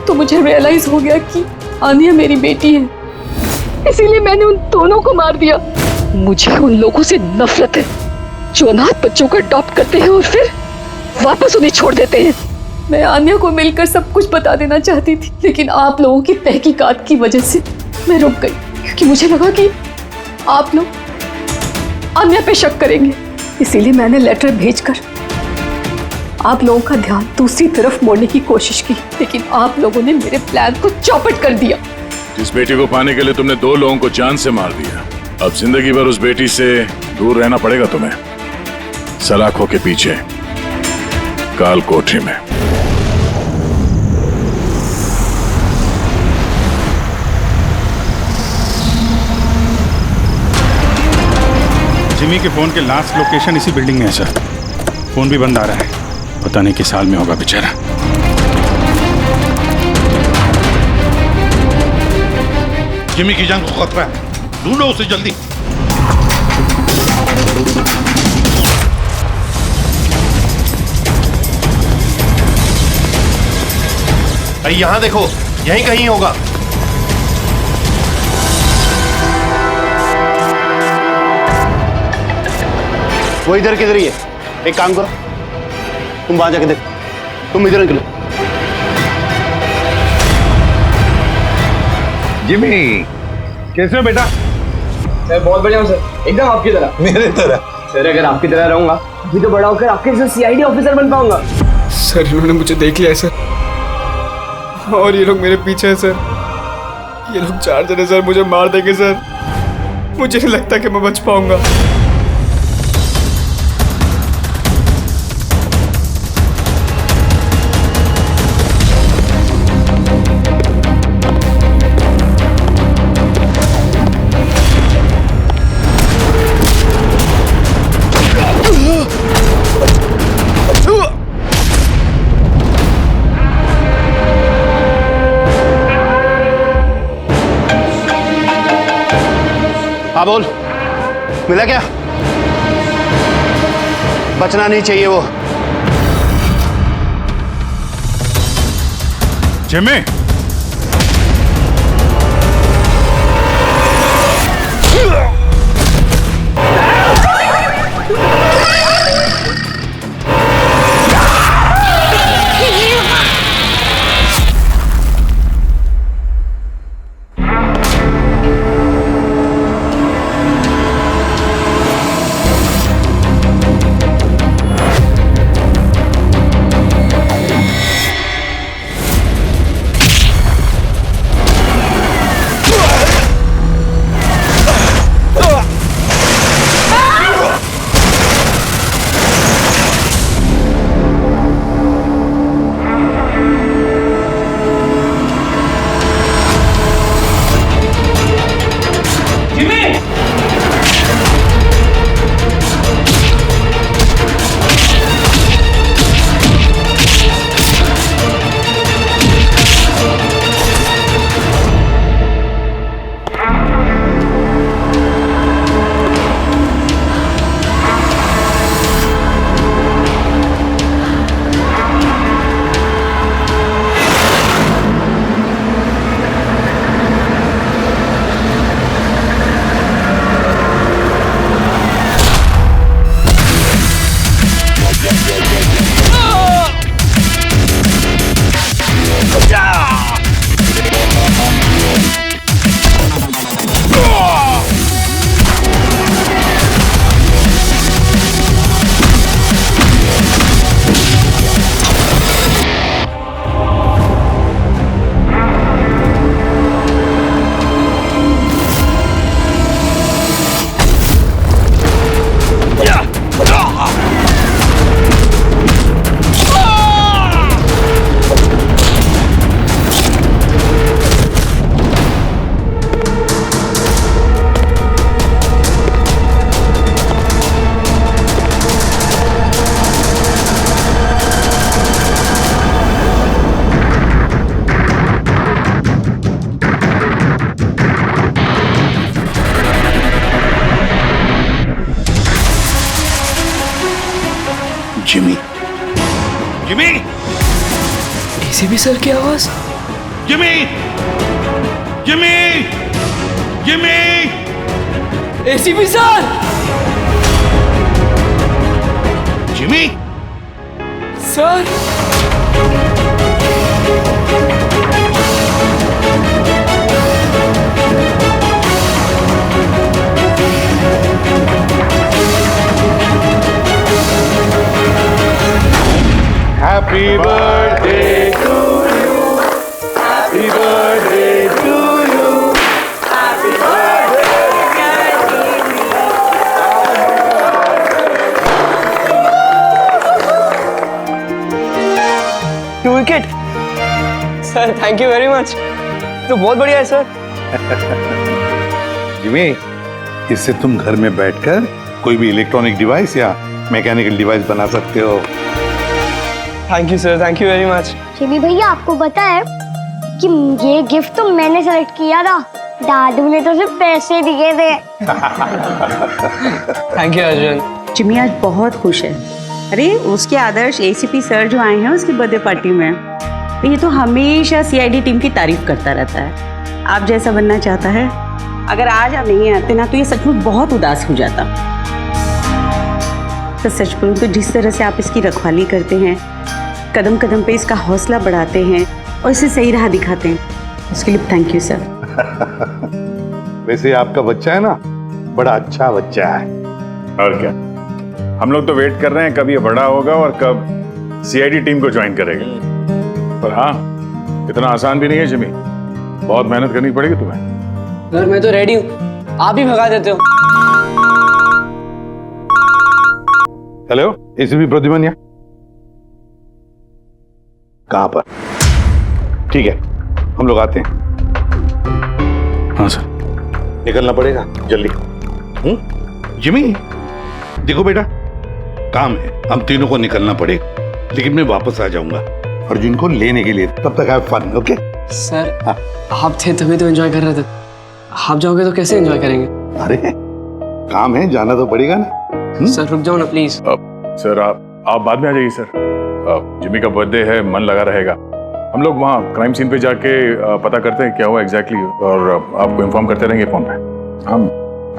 तो मुझे रियलाइज हो गया कि आन्या मेरी बेटी है। इसीलिए मैंने उन दोनों को मार दिया। मुझे उन लोगों से नफरत है जो अनाथ बच्चों को अडॉप्ट करते हैं और फिर वापस उन्हें छोड़ देते हैं। मैं आन्या को मिलकर सब कुछ बता देना चाहती थी, लेकिन आप लोगों की तहकीकात की वजह से मैं रुक गई, क्योंकि मुझे लगा कि आप लोग आन्या पे शक करेंगे। इसीलिए मैंने लेटर भेजकर आप लोगों का ध्यान दूसरी तरफ मोड़ने की कोशिश की, लेकिन आप लोगों ने मेरे प्लान को चौपट कर दिया। जिस बेटी को पाने के लिए तुमने 2 लोगों को जान से मार दिया, अब जिंदगी भर उस बेटी से दूर रहना पड़ेगा तुम्हें, सलाखों के पीछे काल कोठरी में। जिमी के फोन के लास्ट लोकेशन इसी बिल्डिंग में है सर। फोन भी बंद आ रहा है, पता नहीं किस हाल में होगा बेचारा। जिमी की जान को खतरा है, ढूंढो उसे जल्दी। भाई यहाँ देखो, यहीं कहीं होगा। वो इधर किधर ही है। एक काम करो, तुम वहां जाके देखो, तुम इधर निकलो। जिमी कैसे हो बेटा? सर बहुत बढ़िया हूँ सर, एकदम आपकी तरह। मेरे तरह? सर अगर आपकी तरह रहूंगा अभी तो बड़ा होकर आपके जैसे सीआईडी ऑफिसर बन पाऊंगा। सर इन्होंने मुझे देख लिया है सर, और ये लोग मेरे पीछे हैं सर। ये लोग 4 जने सर मुझे मार देंगे सर। मुझे नहीं लगता कि मैं बच पाऊंगा। हाँ बोल, मिला क्या? बचना नहीं चाहिए वो। जिमी एसीपी सर की आवाज। Jimmy, Jimmy, Jimmy, ACP sir. Jimmy sir. Happy birthday to you. Happy birthday to you. Happy to wicket sir, thank you very much. तो बहुत बढ़िया है सर। जिमी, इससे तुम घर में बैठकर कोई भी इलेक्ट्रॉनिक डिवाइस या मैकेनिकल डिवाइस बना सकते हो। Thank you sir, thank you very much. Jimmy भैया, आपको पता है कि ये गिफ्ट तो मैंने सेलेक्ट किया था, दादू ने तो सिर्फ पैसे दिए थे। Thank you Arjun. जिमी आज बहुत खुश है। अरे उसके आदर्श एसीपी सर जो आए हैं उसकी बर्थडे पार्टी में, तो ये तो हमेशा सीआईडी टीम की तारीफ करता रहता है। आप जैसा बनना चाहता है। अगर आज आप नहीं आते ना तो ये सच में बहुत उदास हो जाता। तो सच बोलूं तो जिस तरह से आप इसकी रखवाली करते हैं, कदम कदम पे इसका हौसला बढ़ाते हैं और इसे सही राह दिखाते हैं, उसके लिए थैंक यू सर। वैसे आपका बच्चा है ना, बड़ा अच्छा बच्चा है। और क्या, हम लोग तो वेट कर रहे हैं कब ये बड़ा होगा और कब सीआईडी टीम को ज्वाइन करेगा। पर हाँ, इतना आसान भी नहीं है जिमी, बहुत मेहनत करनी पड़ेगी तुम्हें। सर मैं तो रेडी हूँ, आप ही भगा देते हो। हेलो एसीपी प्रद्युमन, कहाँ पर? ठीक है, हम लोग आते हैं। हाँ सर। निकलना पड़ेगा जल्दी। जिमी देखो बेटा, काम है, हम तीनों को निकलना पड़ेगा, लेकिन मैं वापस आ जाऊंगा अर्जुन को लेने के लिए। तब तक हैव फन, ओके? सर आप थे तभी तो एंजॉय कर रहे थे, आप जाओगे तो कैसे एंजॉय करेंगे? अरे काम है, जाना तो पड़ेगा ना। सर रुक जाओ ना प्लीज। सर आप बाद में आ जाइए सर, जिमी का बर्थडे है, मन लगा रहेगा। हम लोग वहाँ क्राइम सीन पे जाके पता करते हैं क्या हुआ एग्जैक्टली, और आपको इन्फॉर्म करते रहेंगे फोन पे।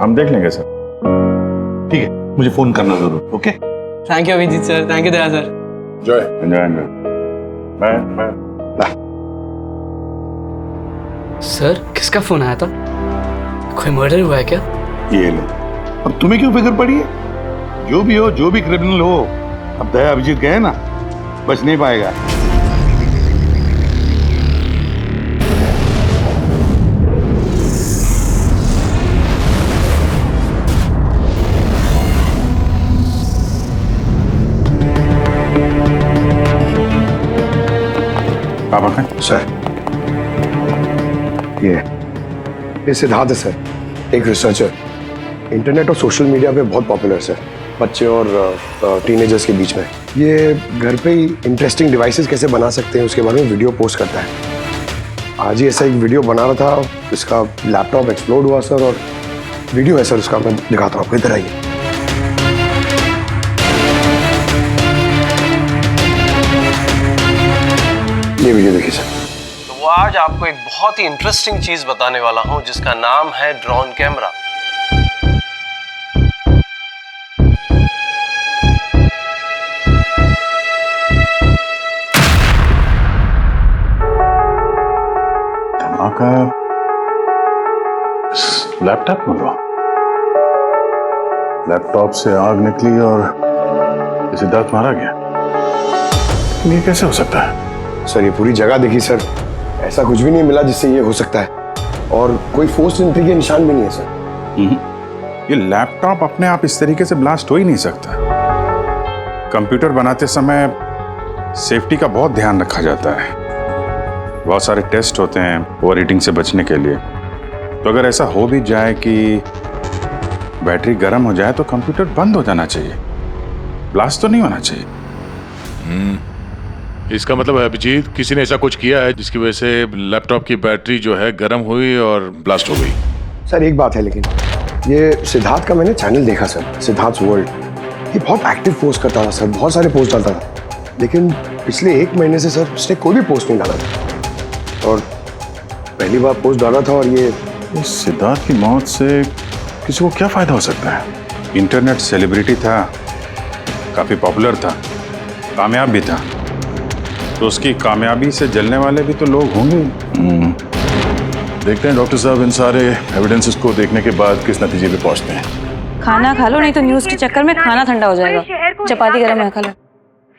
हम देख लेंगे सर। ठीक है, मुझे फोन करना जरूर, okay? Thank you Abhijeet sir, thank you Daya sir. Enjoy. Bye. Sir किसका फोन आया था? कोई मर्डर हुआ है क्या? ये लो, अब तुम्हें क्यों फिक्र पड़ी है? जो भी हो, जो भी क्रिमिनल हो, अब दया अभिजीत गए ना, बच नहीं पाएगा। सर ये सिद्धार्थ है सर, एक रिसर्चर, इंटरनेट और सोशल मीडिया पे बहुत पॉपुलर सर, बच्चे और टीनेजर्स के बीच में। ये घर पे ही इंटरेस्टिंग डिवाइसेस कैसे बना सकते हैं उसके बारे में वीडियो पोस्ट करता है। आज ही ऐसा एक वीडियो बना रहा था, इसका लैपटॉप एक्सप्लोड हुआ सर, और वीडियो है सर उसका, मैं दिखाता हूँ आपको, इधर आइए। ये वीडियो देखिए सर। तो वो आज आपको एक बहुत ही इंटरेस्टिंग चीज बताने वाला हूं जिसका नाम है ड्रोन कैमरा। धमाका लैपटॉप में हुआ। लैपटॉप से आग निकली और सिद्धार्थ मारा गया। ये कैसे हो सकता है? सर ये पूरी जगह देखी सर, ऐसा कुछ भी नहीं मिला जिससे ये हो सकता है, और कोई फोर्स एंट्री के निशान भी नहीं है सर। ये लैपटॉप अपने आप इस तरीके से ब्लास्ट हो ही नहीं सकता। कंप्यूटर बनाते समय सेफ्टी का बहुत ध्यान रखा जाता है, बहुत सारे टेस्ट होते हैं ओवर हीटिंग से बचने के लिए। तो अगर ऐसा हो भी जाए कि बैटरी गर्म हो जाए तो कंप्यूटर बंद हो जाना चाहिए, ब्लास्ट तो नहीं होना चाहिए। इसका मतलब है अभिजीत, किसी ने ऐसा कुछ किया है जिसकी वजह से लैपटॉप की बैटरी जो है गर्म हुई और ब्लास्ट हो गई। सर एक बात है, लेकिन ये सिद्धार्थ का मैंने चैनल देखा सर, सिद्धार्थ वर्ल्ड, ये बहुत एक्टिव पोस्ट करता था सर, बहुत सारे पोस्ट डालता था, लेकिन पिछले 1 महीने से सर उसने कोई भी पोस्ट नहीं डाला था, और पहली बार पोस्ट डाला था। और ये सिद्धार्थ की मौत से किसी को क्या फायदा हो सकता है? इंटरनेट सेलिब्रिटी था, काफी पॉपुलर था, कामयाब भी था, तो उसकी कामयाबी से जलने वाले भी तो लोग होंगे। देखते हैं डॉक्टर साहब इन सारे एविडेंसेस को देखने के बाद किस नतीजे पे पहुंचते हैं। खाना खा लो, नहीं तो न्यूज के चक्कर में खाना ठंडा हो जाएगा। चपाती गरम है, खा लो।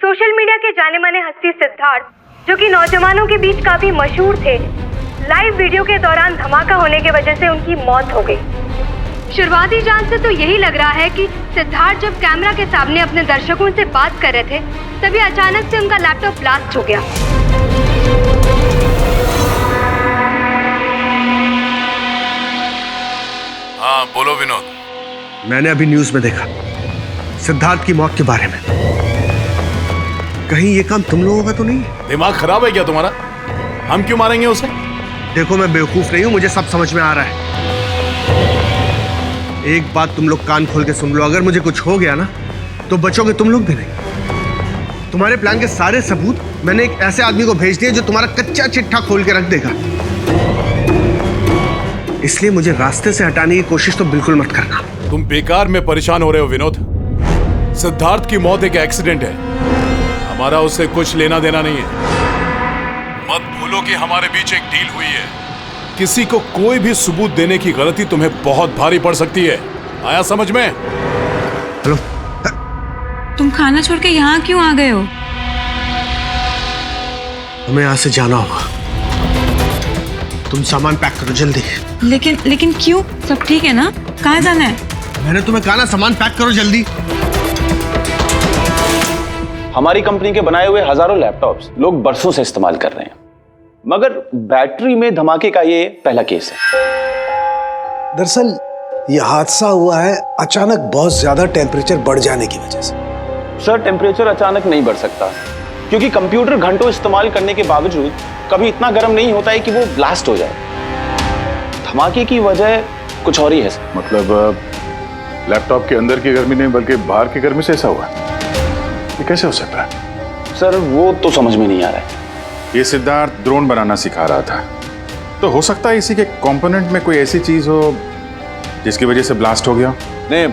सोशल मीडिया के जाने माने हस्ती सिद्धार्थ, जो कि नौजवानों के बीच काफी मशहूर थे, लाइव वीडियो के दौरान धमाका होने की वजह से उनकी मौत हो गई। शुरुआती जांच से तो यही लग रहा है कि सिद्धार्थ जब कैमरा के सामने अपने दर्शकों से बात कर रहे थे, तभी अचानक से उनका लैपटॉप ब्लास्ट हो गया। हाँ बोलो विनोद। मैंने अभी न्यूज में देखा सिद्धार्थ की मौत के बारे में। कहीं ये काम तुम लोगों का तो नहीं? दिमाग खराब है क्या तुम्हारा? हम क्यों मारेंगे उसे? देखो मैं बेवकूफ नहीं हूं, मुझे सब समझ में आ रहा है। एक बात तुम लोग कान खोल के सुन लो, अगर मुझे कुछ हो गया ना तो बचोगे तुम लोग भी नहीं। तुम्हारे प्लान के सारे सबूत मैंने एक ऐसे आदमी को भेज दिए जो तुम्हारा कच्चा चिट्ठा खोल के रख देगा। इसलिए मुझे रास्ते से हटाने की कोशिश तो बिल्कुल मत करना। तुम बेकार में परेशान हो रहे हो विनोद। सिद्धार्थ की मौत एक एक्सीडेंट है, हमारा उससे कुछ लेना देना नहीं है। मत भूलो कि हमारे बीच एक डील हुई है। किसी को कोई भी सबूत देने की गलती तुम्हें बहुत भारी पड़ सकती है। आया समझ में? हेलो, तुम खाना छोड़ के यहाँ क्यों आ गए हो? हमें यहाँ से जाना होगा। तुम सामान पैक करो जल्दी। लेकिन क्यों? सब ठीक है ना? कहाँ जाना है? मैंने तुम्हें कहा ना, सामान पैक करो जल्दी। हमारी कंपनी के बनाए हुए हजारों लैपटॉप्स लोग बरसों से इस्तेमाल कर रहे हैं, मगर बैटरी में धमाके का ये पहला केस है। दरअसल ये हादसा हुआ है अचानक बहुत ज्यादा टेम्परेचर बढ़ जाने की वजह से। सर टेम्परेचर अचानक नहीं बढ़ सकता, क्योंकि कंप्यूटर घंटों इस्तेमाल करने के बावजूद कभी इतना गर्म नहीं होता है कि वो ब्लास्ट हो जाए। धमाके की वजह कुछ और ही है। मतलब लैपटॉप के अंदर की गर्मी नहीं बल्कि बाहर की गर्मी से ऐसा हुआ? ये कैसे हो सकता है? सर वो तो समझ में नहीं आ रहा है। ये सिद्धार्थ ड्रोन बनाना सिखा रहा था, तो हो सकता है इसी के कंपोनेंट में कोई ऐसी चीज हो जिसकी वजह से ब्लास्ट हो गया। नहीं,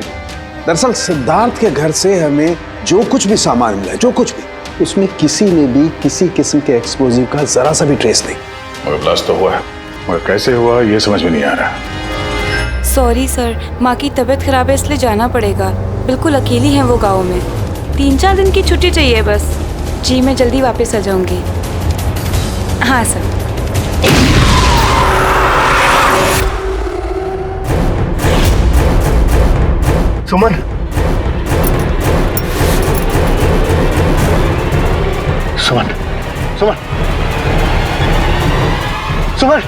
दरअसल सिद्धार्थ के घर से हमें जो कुछ भी सामान मिला, जो कुछ भी, उसमें किसी ने भी किसी किस्म के एक्सप्लोजिव का जरा सा भी ट्रेस नहीं। मगर ब्लास्ट तो हुआ है, मगर कैसे हुआ ये समझ में नहीं आ रहा। सॉरी सर, माँ की तबीयत खराब है इसलिए जाना पड़ेगा। बिल्कुल अकेली हैं वो गाँव में। 3-4 दिन की छुट्टी चाहिए बस। जी मैं जल्दी वापस आ जाऊंगी। हाँ सर। सुमन, सुमन, सुमन, सुमन,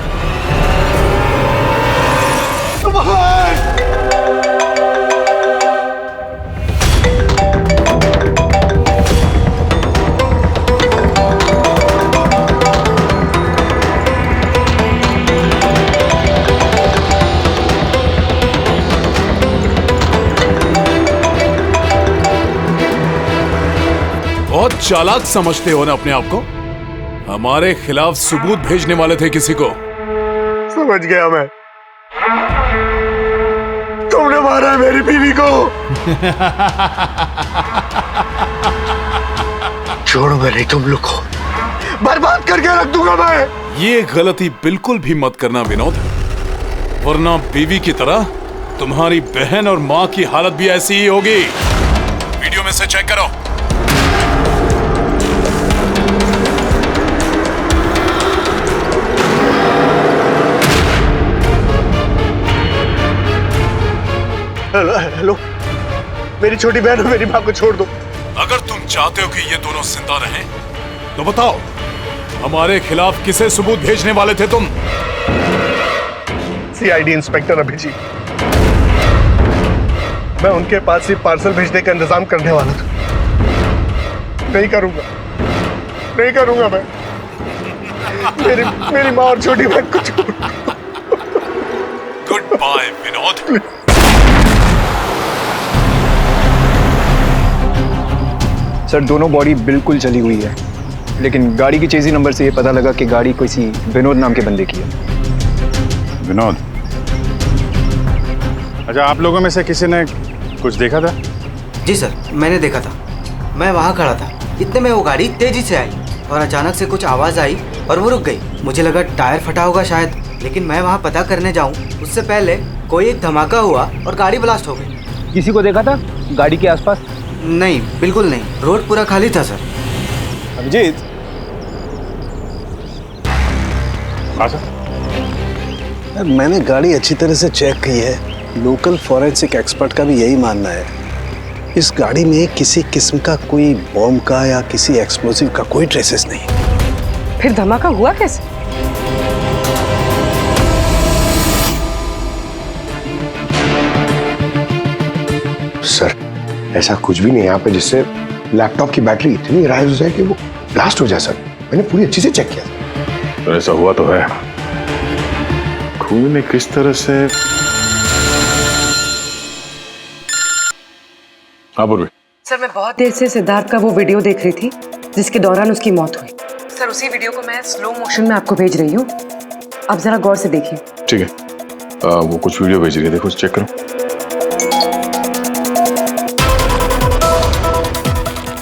बहुत चालाक समझते हो ना अपने आप को। हमारे खिलाफ सबूत भेजने वाले थे किसी को। समझ गया मैं। तुमने मारा है मेरी बीवी को। छोड़ूंगा नहीं तुम लोग को, बर्बाद करके रख दूंगा मैं। ये गलती बिल्कुल भी मत करना विनोद, वरना बीवी की तरह तुम्हारी बहन और माँ की हालत भी ऐसी ही होगी। वीडियो में से चेक करो। हेलो, हेलो, मेरी छोटी बहन और मेरी माँ को छोड़ दो। अगर तुम चाहते हो कि ये दोनों जिंदा रहें, तो बताओ हमारे खिलाफ किसे सबूत भेजने वाले थे तुम? CID inspector Abhijeet. मैं उनके पास ही पार्सल भेजने का इंतजाम करने वाला था। नहीं करूंगा, नहीं करूंगा मैं। मेरी माँ और छोटी बहन को छोड़ दो। Good bye Vinod. सर दोनों बॉडी बिल्कुल जली हुई है लेकिन गाड़ी की चेजी नंबर से ये पता लगा कि गाड़ी किसी विनोद नाम के बंदे की है। विनोद? अच्छा, आप लोगों में से किसी ने कुछ देखा था? जी सर, मैंने देखा था। मैं वहाँ खड़ा था, इतने में वो गाड़ी तेजी से आई और अचानक से कुछ आवाज़ आई और वो रुक गई। मुझे लगा टायर फटा होगा शायद, लेकिन मैं वहाँ पता करने जाऊँ उससे पहले कोई एक धमाका हुआ और गाड़ी ब्लास्ट हो गई। किसी को देखा था गाड़ी के आसपास? नहीं, बिल्कुल नहीं, रोड पूरा खाली था सर। अभिजीत, मैंने गाड़ी अच्छी तरह से चेक की है। लोकल फॉरेंसिक एक्सपर्ट का भी यही मानना है। इस गाड़ी में किसी किस्म का कोई बॉम्ब का या किसी एक्सप्लोसिव का कोई ट्रेसेस नहीं। फिर धमाका हुआ कैसे? सर, ऐसा कुछ भी नहीं यहाँ पे जिससे लैपटॉप की बैटरी इतनी राइज हो जाए कि वो ब्लास्ट हो जाए। सर, मैंने पूरी अच्छी से चेक किया। तो ऐसा हुआ तो है। खून ने किस तरह से? हाँ पूर्वी। सर, मैं बहुत देर से सिद्धार्थ का वो वीडियो देख रही थी जिसके दौरान उसकी मौत हुई। सर, उसी वीडियो को मैं स्लो मोशन में आपको भेज रही हूँ, आप जरा गौर से देखिए। ठीक है, वो कुछ वीडियो भेज रही है, देखो चेक करो।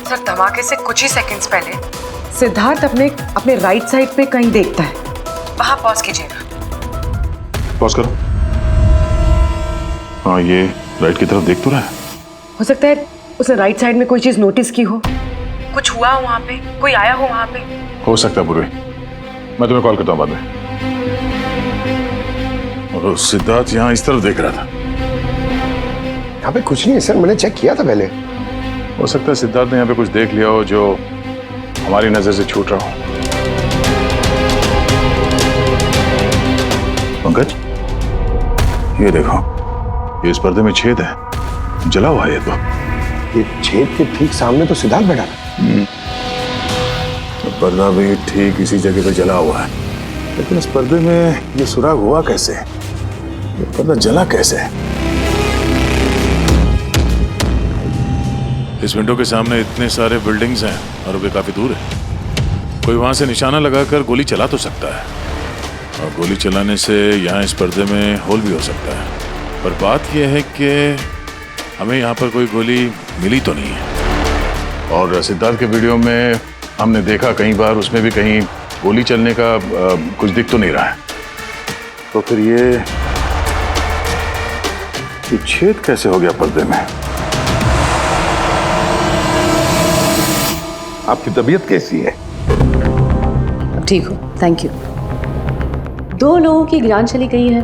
सर, धमाके से कुछ ही सेकंड्स पहले सिद्धार्थ अपने राइट साइड पे कहीं देखता है। वहां पॉज कीजिएगा। पॉज करो। हाँ, ये राइट की तरफ देख तो रहा है। हो सकता है उसने राइट साइड में कोई चीज नोटिस की हो, कुछ हुआ हो वहां पे, कोई आया हो वहां पे। हो सकता है पूर्वी, मैं तुम्हें कॉल करता हूँ बाद में। और सिद्धार्थ यहाँ इस तरफ देख रहा था। यहाँ पे कुछ नहीं है सर, मैंने चेक किया था पहले। हो सकता है सिद्धार्थ ने यहाँ पे कुछ देख लिया हो जो हमारी नजर से छूट रहा हो। पंकज, ये देखो, ये इस पर्दे में छेद है, जला हुआ है। ये छेद के ठीक सामने तो सिद्धार्थ बैठा था। तो पर्दा भी ठीक इसी जगह पे जला हुआ है, लेकिन इस पर्दे में ये सुराग हुआ कैसे? ये पर्दा जला कैसे? इस विंडो के सामने इतने सारे बिल्डिंग्स हैं और वे काफी दूर है। कोई वहां से निशाना लगाकर गोली चला तो सकता है, और गोली चलाने से यहाँ इस पर्दे में होल भी हो सकता है। पर बात यह है कि हमें यहाँ पर कोई गोली मिली तो नहीं है। और सिद्धार्थ के वीडियो में हमने देखा कई बार, उसमें भी कहीं गोली चलने का कुछ दिख तो नहीं रहा है। तो फिर ये छेद कैसे हो गया पर्दे में? आपकी तबीयत कैसी है? अब ठीक हो, थैंक यू। 2 लोगों की जान चली गई है।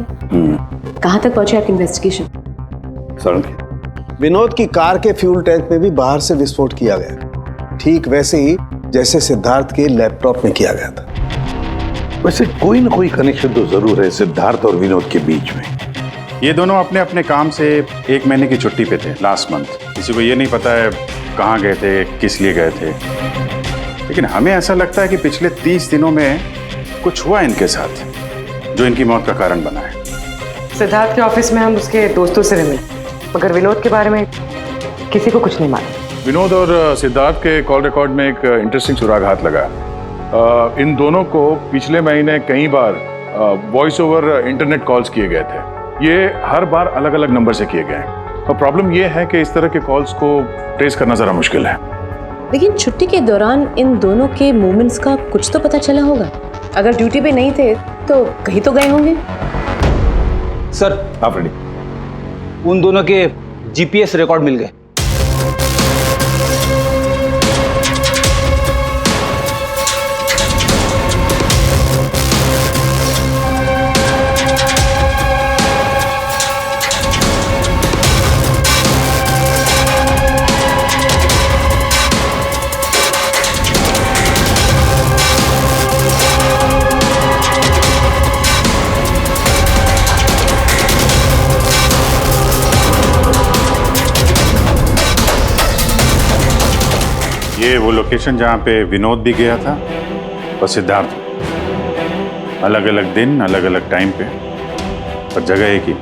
कहाँ तक पहुंचे आपकी इन्वेस्टिगेशन? विनोद की कार के फ्यूल टैंक में भी बाहर से विस्फोट किया गया, ठीक वैसे ही जैसे सिद्धार्थ के लैपटॉप में किया गया था। वैसे कोई ना कोई कनेक्शन तो जरूर है सिद्धार्थ और विनोद के बीच में। ये दोनों अपने अपने काम से 1 महीने की छुट्टी पे थे लास्ट मंथ। किसी को ये नहीं पता है कहाँ गए थे, किस लिए गए थे, लेकिन हमें ऐसा लगता है कि पिछले 30 दिनों में कुछ हुआ इनके साथ जो इनकी मौत का कारण बना है। सिद्धार्थ के ऑफिस में हम उसके दोस्तों से भी मिले, मगर विनोद के बारे में किसी को कुछ नहीं मालूम। विनोद और सिद्धार्थ के कॉल रिकॉर्ड में एक इंटरेस्टिंग सुराग हाथ लगा। इन दोनों को पिछले महीने कई बार वॉइस ओवर इंटरनेट कॉल्स किए गए थे। ये हर बार अलग अलग नंबर से किए गए हैं, और प्रॉब्लम ये है कि इस तरह के कॉल्स को ट्रेस करना जरा मुश्किल है। लेकिन छुट्टी के दौरान इन दोनों के मूवमेंट्स का कुछ तो पता चला होगा। अगर ड्यूटी पे नहीं थे तो कहीं तो गए होंगे। सर, आप रेडी? उन दोनों के जीपीएस रिकॉर्ड मिल गए। ये वो लोकेशन जहाँ पे विनोद भी गया था और सिद्धार्थ, अलग अलग दिन, अलग अलग टाइम पे, और जगह एक ही।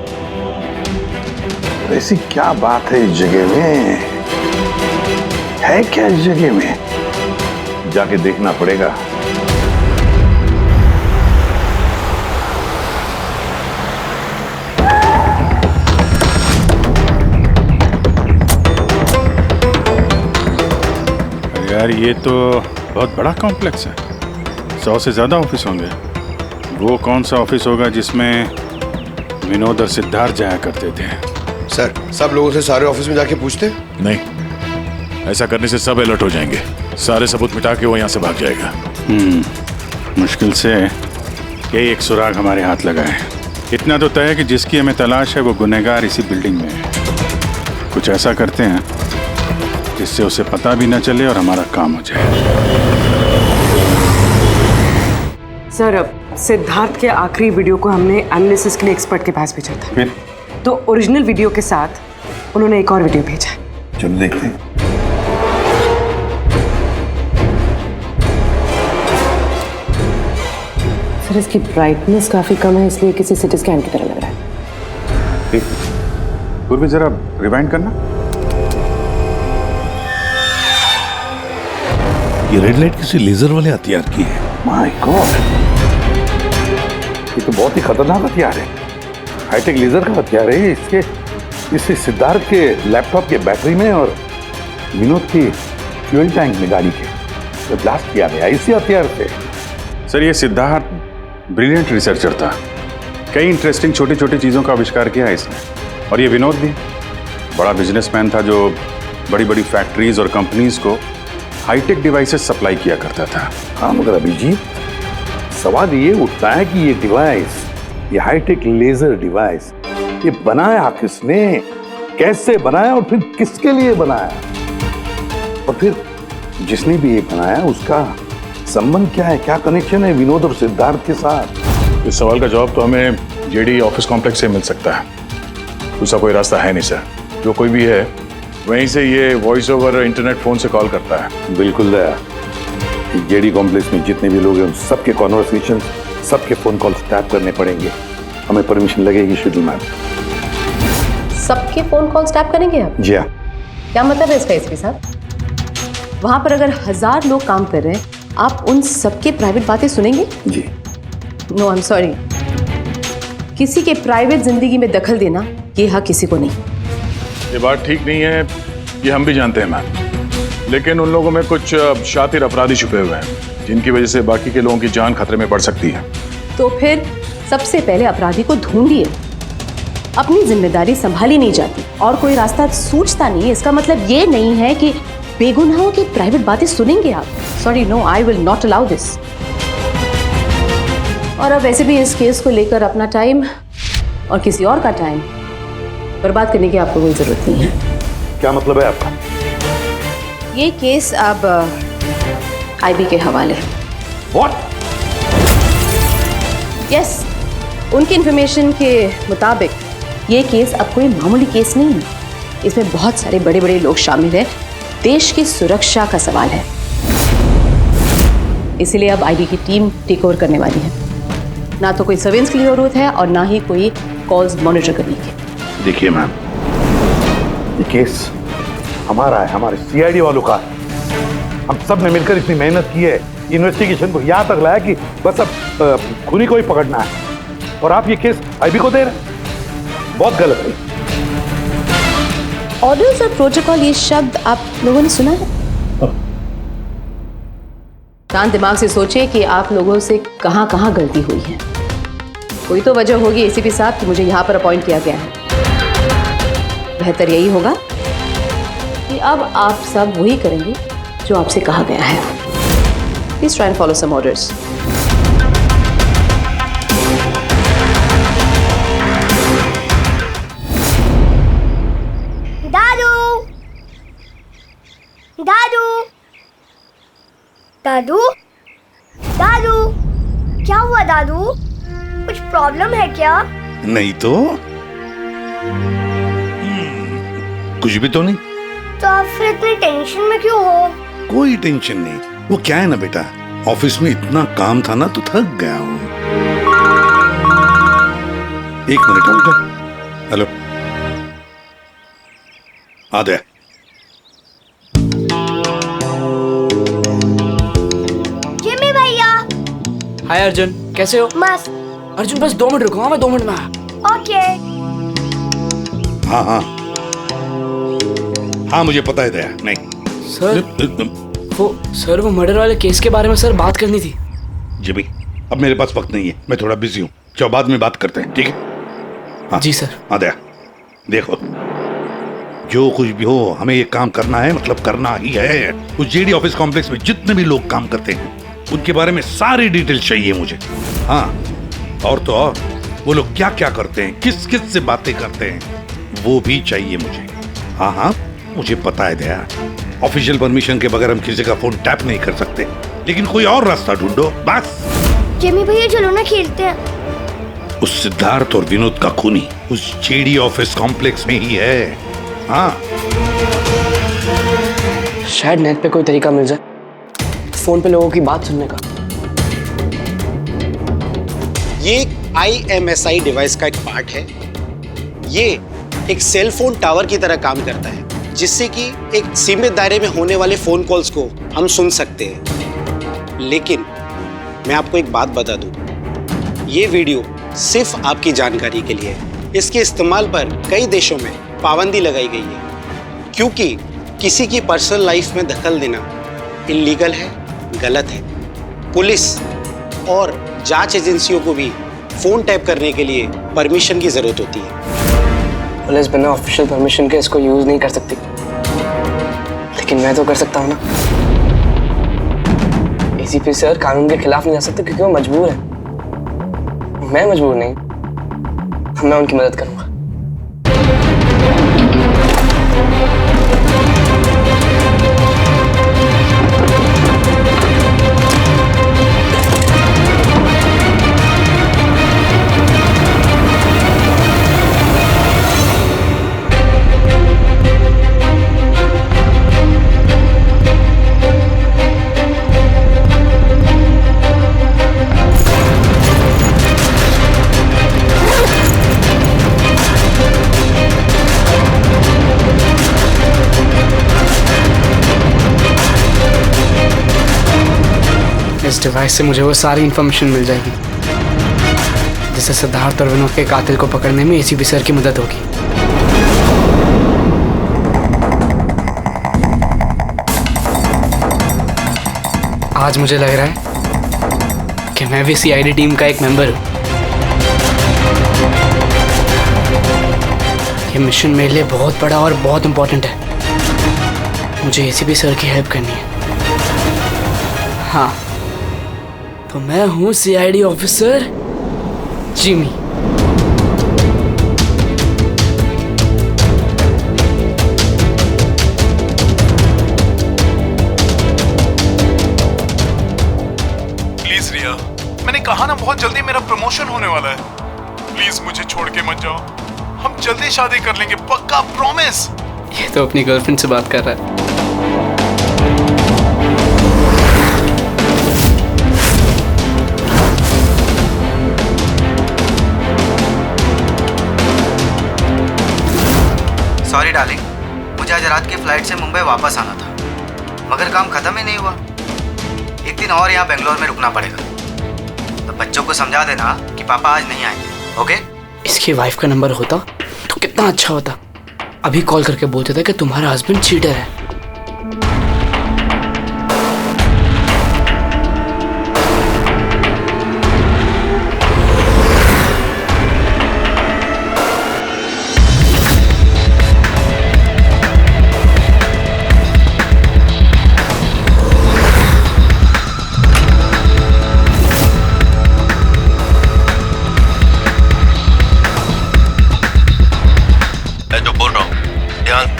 ऐसी क्या बात है इस जगह में? है क्या इस जगह में जाके देखना पड़ेगा। यार ये तो बहुत बड़ा कॉम्प्लेक्स है, 100 से ज्यादा ऑफिस होंगे। वो कौन सा ऑफिस होगा जिसमें विनोद और सिद्धार्थ जाया करते थे? सर, सब लोगों से सारे ऑफिस में जाके पूछते? नहीं, ऐसा करने से सब अलर्ट हो जाएंगे। सारे सबूत मिटा के वो यहाँ से भाग जाएगा। मुश्किल से यही एक सुराग हमारे हाथ लगा है। इतना तो तय है कि जिसकी हमें तलाश है वो गुनहगार इसी बिल्डिंग में है। कुछ ऐसा करते हैं जिससे उसे पता भी न चले और हमारा काम हो जाए। सर, अब सिद्धार्थ के आखिरी वीडियो को हमने एनालिसिस के लिए एक्सपर्ट के पास भेजा था। फिर? तो ओरिजिनल वीडियो के साथ उन्होंने एक और वीडियो भेजा है। चलो देखते हैं। सर, इसकी ब्राइटनेस काफी कम है, इसलिए किसी सिटी स्कैन की तरह लग रहा है। ठीक, पूर्वी जरा रिवाइंड करना। ये रेड लाइट किसी लेजर वाले हथियार की है। माय गॉड, ये तो बहुत ही खतरनाक हथियार है। हाईटेक लेजर का हथियार है। इससे सिद्धार्थ के लैपटॉप के बैटरी में और विनोद की फ्यूल टैंक में गाड़ी के तो ब्लास्ट किया गया इसी हथियार से। सर, ये सिद्धार्थ ब्रिलियंट रिसर्चर था। कई इंटरेस्टिंग छोटी छोटी चीज़ों का आविष्कार किया है इसने। और ये विनोद भी बड़ा बिजनेसमैन था जो बड़ी बड़ी फैक्ट्रीज और कंपनीज को हाईटेक डिवाइसेस सप्लाई किया करता था। हाँ, मगर अभिजीत, सवाल ये उठता है कि ये डिवाइस, ये हाईटेक लेजर डिवाइस, ये बनाया किसने, कैसे बनाया और फिर किसके लिए बनाया, और फिर जिसने भी ये बनाया उसका संबंध क्या है, क्या कनेक्शन है विनोद और सिद्धार्थ के साथ? इस सवाल का जवाब तो हमें जेडी ऑफिस कॉम्प्लेक्स से मिल सकता है। दूसरा कोई रास्ता है नहीं सर। जो कोई भी है वहीं से ये वॉइस ओवर इंटरनेट फोन से कॉल करता है। बिल्कुल दया, जेडी कॉम्प्लेक्स में जितने भी लोग हैं सबके कॉन्वर्सेशन, सबके फोन कॉल्स टैप करने पड़ेंगे। हमें परमिशन लगेगी शेड्यूल मैम। सबके फोन कॉल्स टैप करेंगे आप? जी हाँ। क्या मतलब है इसका एसपी साहब? वहां पर अगर 1000 लोग काम कर रहे हैं, आप उन सबके प्राइवेट बातें सुनेंगे? जी। नो, आई एम सॉरी, किसी के प्राइवेट जिंदगी में दखल देना ये हक किसी को नहीं। ये बात ठीक नहीं है, ये हम भी जानते हैं मैम, लेकिन उन लोगों में कुछ शातिर अपराधी छुपे हुए हैं जिनकी वजह से बाकी के लोगों की जान खतरे में पड़ सकती है। तो फिर सबसे पहले अपराधी को ढूंढिए। अपनी जिम्मेदारी संभाली नहीं जाती और कोई रास्ता सूझता नहीं, इसका मतलब ये नहीं है कि बेगुनाहों की प्राइवेट बातें सुनेंगे आप। Sorry, no, I will not allow this. और अब वैसे भी इस केस को लेकर अपना टाइम और किसी और का टाइम बर्बाद करने की आपको कोई जरूरत नहीं है। क्या मतलब है आपका? ये केस अब आईबी के हवाले है। What? यस, उनकी इंफॉर्मेशन के मुताबिक ये केस अब कोई मामूली केस नहीं है। इसमें बहुत सारे बड़े बड़े लोग शामिल हैं। देश की सुरक्षा का सवाल है, इसीलिए अब आईबी की टीम टेक ओवर करने वाली है। ना तो कोई सर्वेलेंस की जरूरत है और ना ही कोई कॉल्स मॉनिटर करने की। देखिए मैम, ये केस हमारा है, हमारे सीआईडी वालों का है। हम सब ने मिलकर इतनी मेहनत की है, इन्वेस्टिगेशन को यहाँ तक लाया कि बस अब खूनी को ही पकड़ना है, और आप ये केस आईबी को दे रहे हैं। बहुत गलत है। ऑर्डर्स और प्रोटोकॉल, ये शब्द आप लोगों ने सुना है? शांत दिमाग से सोचिए कि आप लोगों से कहाँ कहाँ गलती हुई है। कोई तो वजह होगी एसीपी साहब कि मुझे यहाँ पर अपॉइंट किया गया है। बेहतर यही होगा कि अब आप सब वही करेंगे जो आपसे कहा गया है। Please try and follow some orders. दादू, दादू, दादू, दादू, क्या हुआ दादू? कुछ प्रॉब्लम है क्या? नहीं तो कुछ भी तो नहीं। तो आप फिर इतनी टेंशन में क्यों हो? कोई टेंशन नहीं। वो क्या है ना बेटा, ऑफिस में इतना काम था ना तो थक गया हूँ। एक मिनट बेटा। हेलो, आ गया। हाय अर्जुन, कैसे हो? मस्त। अर्जुन बस 2 मिनट रुको, हाँ मैं 2 मिनट में आया। ओके। हाँ हाँ हाँ, मुझे पता है दया। नहीं सर वो मर्डर वाले केस के बारे में सर बात करनी थी। जी भाई, अब मेरे पास वक्त नहीं है, मैं थोड़ा बिजी हूँ। चलो बाद में बात करते हैं, ठीक है? हाँ जी सर। हाँ दया, देखो जो कुछ भी हो हमें ये काम करना है, मतलब करना ही है। उस जेडी ऑफिस कॉम्प्लेक्स में जितने भी लोग काम करते हैं उनके बारे में सारी डिटेल चाहिए मुझे। हाँ, और तो और वो लोग क्या क्या करते हैं, किस किस से बातें करते हैं, वो भी चाहिए मुझे। हाँ हाँ मुझे पता है दया, ऑफिशियल परमिशन के बगैर हम किसी का फोन टैप नहीं कर सकते, लेकिन कोई और रास्ता ढूंढो बस। जिमी भैया चलो ना खेलते हैं। उस सिद्धार्थ और विनोद का खूनी उस जेडी ऑफिस कॉम्प्लेक्स में ही है। हाँ, शायद नेट पे कोई तरीका मिल जाए फोन पे लोगों की बात सुनने का। ये एक IMSI डिवाइस का एक पार्ट है। ये एक सेल फोन टावर की तरह काम करता है, जिससे कि एक सीमित दायरे में होने वाले फोन कॉल्स को हम सुन सकते हैं। लेकिन मैं आपको एक बात बता दूं, ये वीडियो सिर्फ आपकी जानकारी के लिए है। इसके इस्तेमाल पर कई देशों में पाबंदी लगाई गई है, क्योंकि किसी की पर्सनल लाइफ में दखल देना इल्लीगल है, गलत है। पुलिस और जांच एजेंसियों को भी फोन टैप करने के लिए परमिशन की जरूरत होती है। पुलिस बिना ऑफिशियल परमिशन के इसको यूज नहीं कर सकती, लेकिन मैं तो कर सकता हूँ ना। ACP सर कानून के खिलाफ नहीं जा सकते क्योंकि वो मजबूर है। मैं मजबूर नहीं, मैं उनकी मदद करूंगा। इस डिवाइस से मुझे वो सारी इंफॉर्मेशन मिल जाएगी जिससे सिद्धार्थ और विनोद के कातिल को पकड़ने में ACP सर की मदद होगी। आज मुझे लग रहा है कि मैं भी CID टीम का एक मेंबर हूँ। ये मिशन मेरे लिए बहुत बड़ा और बहुत इंपॉर्टेंट है। मुझे ACP सर की हेल्प करनी है। हाँ, तो मैं हूँ CID ऑफिसर जिमी। प्लीज रिया, मैंने कहा ना बहुत जल्दी मेरा प्रमोशन होने वाला है। प्लीज मुझे छोड़ के मत जाओ, हम जल्दी शादी कर लेंगे, पक्का, प्रॉमिस। ये तो अपनी गर्लफ्रेंड से बात कर रहा है। सॉरी डार्लिंग, मुझे आज रात की फ्लाइट से मुंबई वापस आना था, मगर काम खत्म ही नहीं हुआ। एक दिन और यहाँ बेंगलोर में रुकना पड़ेगा। तो बच्चों को समझा देना कि पापा आज नहीं आएंगे, ओके? इसकी वाइफ का नंबर होता तो कितना अच्छा होता। अभी कॉल करके बोलते थे कि तुम्हारा हस्बैंड चीटर है।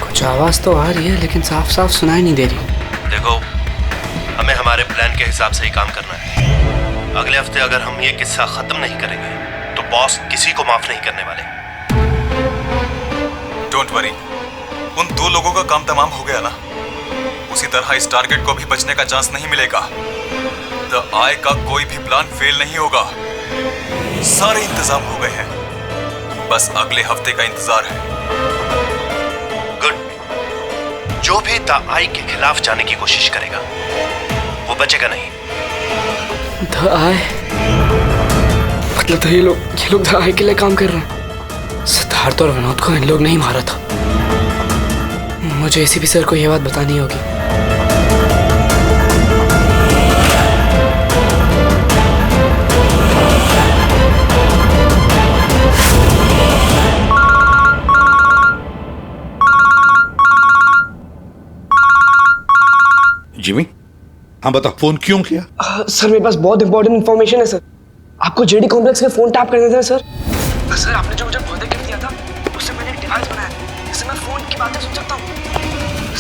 कुछ आवाज तो आ रही है लेकिन साफ साफ सुनाई नहीं दे रही। देखो, हमें हमारे प्लान के हिसाब से ही काम करना है। अगले हफ्ते अगर हम ये किस्सा खत्म नहीं करेंगे तो बॉस किसी को माफ नहीं करने वाले। डोंट वरी, उन 2 लोगों का काम तमाम हो गया ना। उसी तरह इस टारगेट को भी बचने का चांस नहीं मिलेगा। द आई का कोई भी प्लान फेल नहीं होगा। सारे इंतजाम हो गए हैं, बस अगले हफ्ते का इंतजार है। जो भी द आई के खिलाफ जाने की कोशिश करेगा वो बचेगा नहीं। द आई मतलब तो ये लोग दवाई के लिए काम कर रहे हैं। सिद्धार्थ और विनोद को इन लोग नहीं मारा था। मुझे एसीपी सर को ये बात बतानी होगी। जिमी, हाँ बता, फोन क्यों किया? सर मेरे पास बहुत इंपॉर्टेंट इन्फॉर्मेशन है सर। आपको जेडी कॉम्प्लेक्स में फोन टैप करना था सर। सर आपने जो मुझे बर्थडे गिफ्ट दिया था उससे मैंने एक डिवाइस बनाया जिससे मैं फोन की बातें सुन सकता हूँ।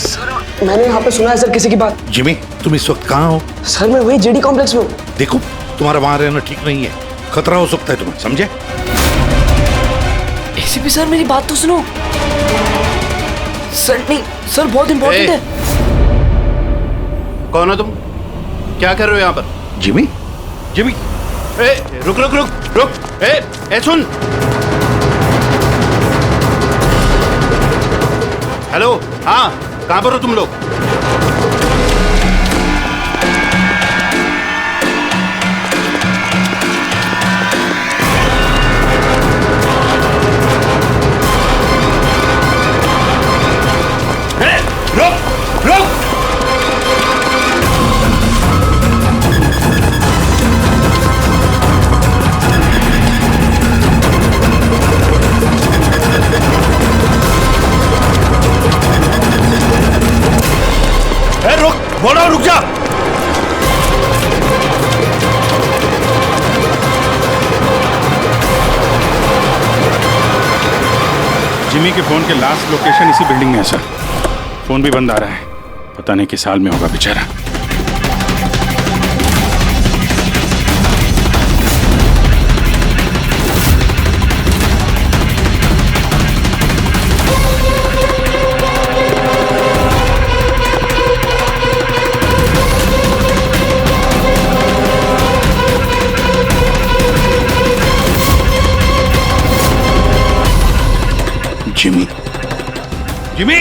सर मैंने यहाँ पे सुना है सर किसी की बात। जिमी, तुम इस वक्त कहाँ हो? सर मैं वही जेडी कॉम्प्लेक्स में हूँ। देखो, तुम्हारा वहां रहना ठीक नहीं है, खतरा हो सकता है तुम्हें, समझे? एसीपी सर मेरी बात तो सुनो। सर नहीं सर, बहुत इंपॉर्टेंट है। कौन हो तुम? क्या कर रहे हो यहाँ पर? जिमी, जिमी, रुक रुक रुक रुक, ए सुन। हेलो, हाँ, कहाँ पर हो तुम लोग? रुक रुक। बोलो, रुक जा। जिमी के फोन के लास्ट लोकेशन इसी बिल्डिंग में है सर। फोन भी बंद आ रहा है, पता नहीं किस हाल में होगा बेचारा। Jimmy, Jimmy,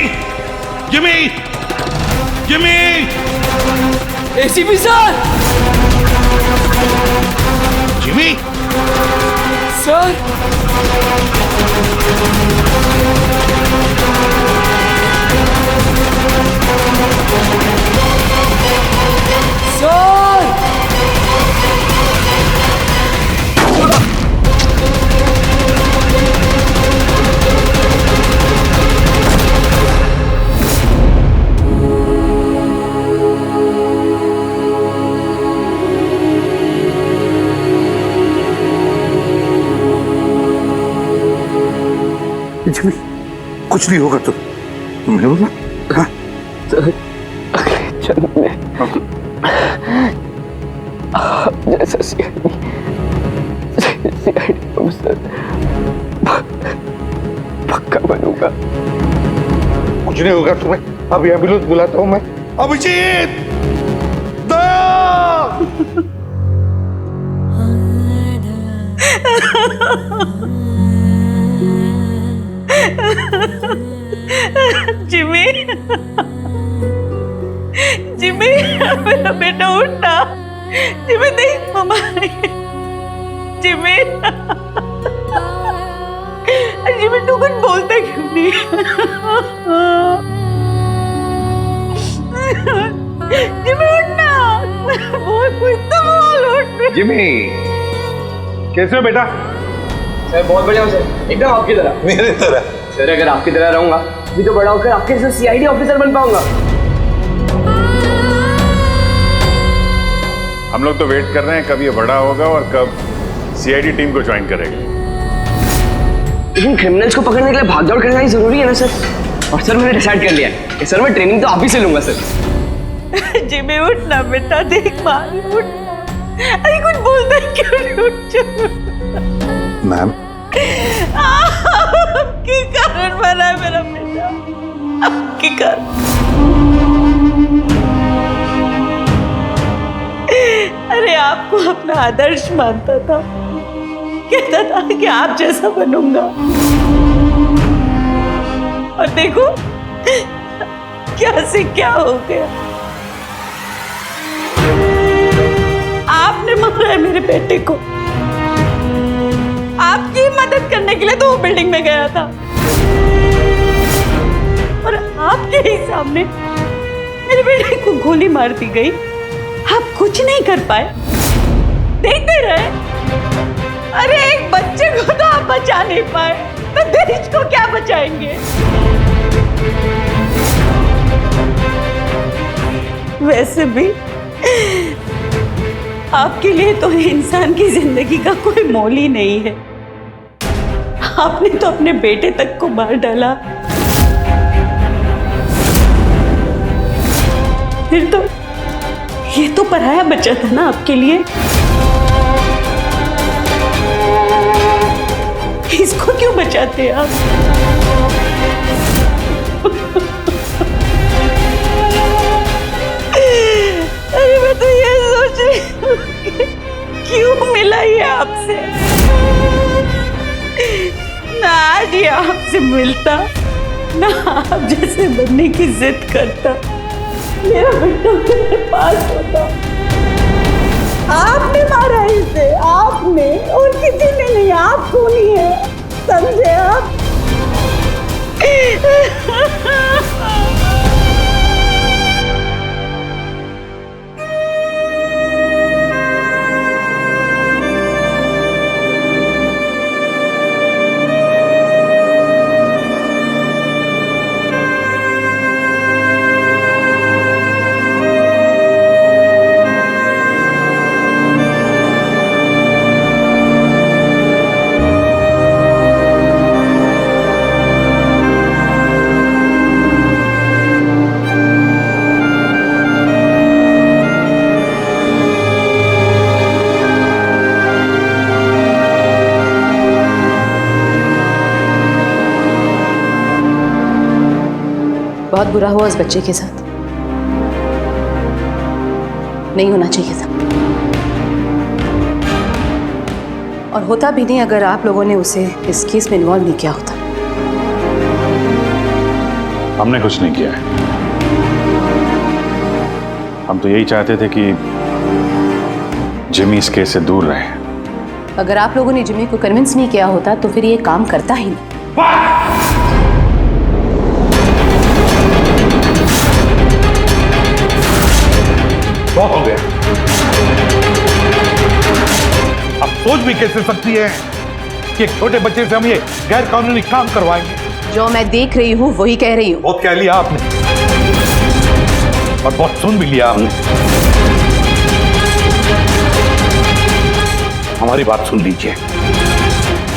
Jimmy, Jimmy, ACP sir. Jimmy sir. Jimmy, कुछ नहीं होगा तुम हो ना? हाँ? जन्म में जैसा सीआईडी ऑफिसर पक्का बनूंगा। कुछ नहीं होगा तुम्हें। अभी एम्बुलेंस बुलाता हूँ मैं। अभिजीत, जिमी, जिमी, मेरा बेटा उठना। जिमी देख मम्मा, जिमी, जिमी तू कुछ बोलता क्यों नहीं? जिमी उठना, बहुत कुछ तो बोल उठ। जिमी, कैसे हो बेटा? सर बहुत बढ़िया हूँ सर, एकदम आपकी तरह। मेरे तरह? सर अगर आपकी तरह रहूंगा भी तो बड़ा होकर आपके जैसे सीआईडी ऑफिसर बन पाऊंगा। हम लोग तो वेट कर रहे हैं कब ये बड़ा होगा और कब सीआईडी टीम को ज्वाइन करेगा। लेकिन क्रिमिनल्स को पकड़ने के लिए भागदौड़ करना ही जरूरी है ना सर। और सर मैंने डिसाइड कर लिया है कि सर मैं ट्रेनिंग तो आप ही से लूंगा सर। जिमी उठना बेटा, देख माँ उठ। अरे कुछ बोलता क्यों नहीं? उठ जा। मैम, आपके कारण मरा है मेरा बेटा, आपके कारण। अरे आपको अपना आदर्श मानता था, कहता था कि आप जैसा बनूंगा, और देखो क्या से क्या हो गया। आपने मारा है मेरे बेटे को। आपकी मदद करने के लिए तो वो बिल्डिंग में गया था और आपके ही सामने मेरे बेटे को गोली मार दी गई। आप कुछ नहीं कर पाए, देखते रहे। अरे एक बच्चे को तो आप बचा नहीं पाए, तो देश को क्या बचाएंगे? वैसे भी आपके लिए तो इंसान की जिंदगी का कोई मोल ही नहीं है। आपने तो अपने बेटे तक को मार डाला। फिर तो ये तो पराया बच्चा था ना आपके लिए। इसको क्यों बचाते आप? अरे मैं तो ये सोच रही हूँ कि क्यों मिला ये आपसे। ना आज ये आपसे मिलता, ना आप जैसे बनने की जिद करता, मेरा बेटा मेरे पास होता। आपने मारा इसे, आपने, और किसी ने नहीं। आप खूनी है, समझे आप? बहुत बुरा हुआ उस बच्चे के साथ, नहीं होना चाहिए था। और होता भी नहीं अगर आप लोगों ने उसे इस केस में इन्वॉल्व नहीं किया होता। हमने कुछ नहीं किया है। हम तो यही चाहते थे कि जिमी इस केस से दूर रहे। अगर आप लोगों ने जिमी को कन्विंस नहीं किया होता तो फिर ये काम करता ही नहीं। बहुत हो गया। अब सोच भी कैसे सकती है कि एक छोटे बच्चे से हम ये गैर कानूनी काम करवाएंगे? जो मैं देख रही हूँ वही कह रही हूँ। बहुत कह लिया आपने और बहुत सुन भी लिया आपने। हमारी बात सुन लीजिए।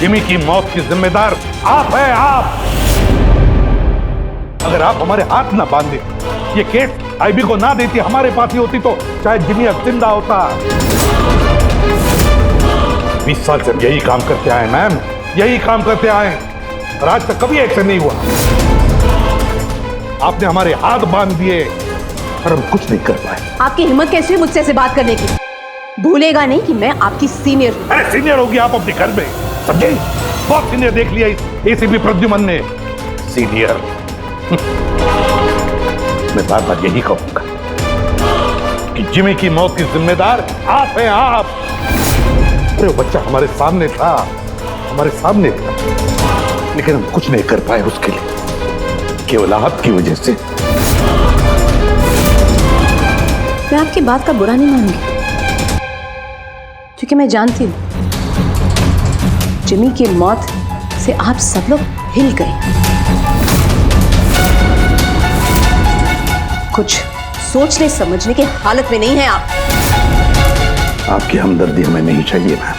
जिमी की मौत की जिम्मेदार आप है, आप। अगर आप हमारे हाथ ना बांधे, ये केस आईबी को ना देती, हमारे पास ही होती, तो शायद जिमी अब जिंदा होता। 20 साल से यही काम करते आए मैम, यही काम करते आए और आज तक कभी एक्शन नहीं हुआ। आपने हमारे हाथ बांध दिए और हम कुछ नहीं कर पाए। आपकी हिम्मत कैसी है मुझसे ऐसे बात करने की? भूलेगा नहीं कि मैं आपकी सीनियर हूँ। अरे सीनियर होगी आप अपने घर में, समझे? बहुत सीनियर देख लिया इस एसीपी प्रद्युमन ने। सीनियर। मैं बार बार यही कहूंगा कि जिमी की मौत की जिम्मेदार आप हैं, आप। अरे वो बच्चा हमारे सामने था, हमारे सामने था, लेकिन हम कुछ नहीं कर पाए उसके लिए, केवल आपकी वजह से। मैं आपकी बात का बुरा नहीं मानूंगी, क्योंकि मैं जानती हूँ जिमी की मौत से आप सब लोग हिल गए। कुछ सोचने समझने की हालत में नहीं है आप। आपकी हमदर्दी हमें नहीं चाहिए मैम,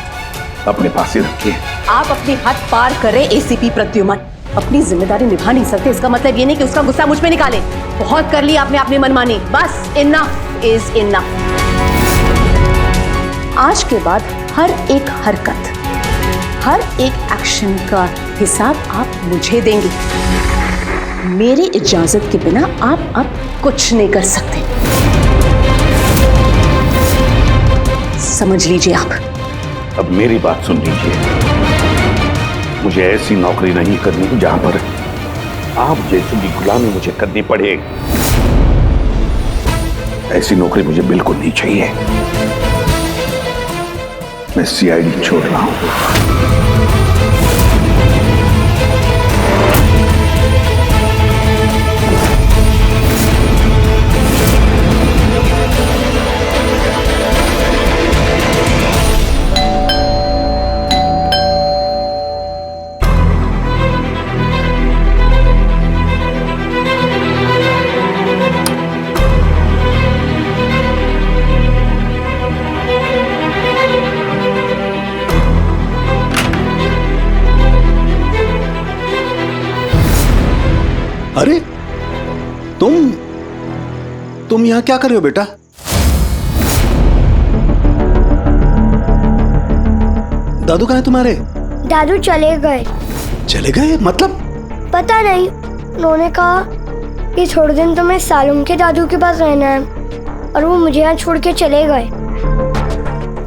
अपने पास ही रखिए। आप अपनी हद पार कर रहे एसीपी प्रद्युमन। अपनी जिम्मेदारी निभा नहीं सकते, इसका मतलब ये नहीं कि उसका गुस्सा मुझ पे निकाले। बहुत कर लिया आपने अपनी मनमानी, बस इनफ इज इनफ। आज के बाद हर एक हरकत, हर एक एक्शन का हिसाब आप मुझे देंगे। मेरी इजाजत के बिना आप अब कुछ नहीं कर सकते, समझ लीजिए आप। अब मेरी बात सुन लीजिए। मुझे ऐसी नौकरी नहीं करनी जहां पर आप जैसी की गुलामी मुझे करनी पड़े। ऐसी नौकरी मुझे बिल्कुल नहीं चाहिए। मैं सीआईडी छोड़ रहा हूं। अरे तुम यहां क्या कर रहे हो बेटा? दादू कहाँ है तुम्हारे? दादू चले गए। चले गए मतलब? पता नहीं, उन्होंने कहा कि थोड़े दिन तुम्हें सालुम के दादू के पास रहना है और वो मुझे यहाँ छोड़ के चले गए।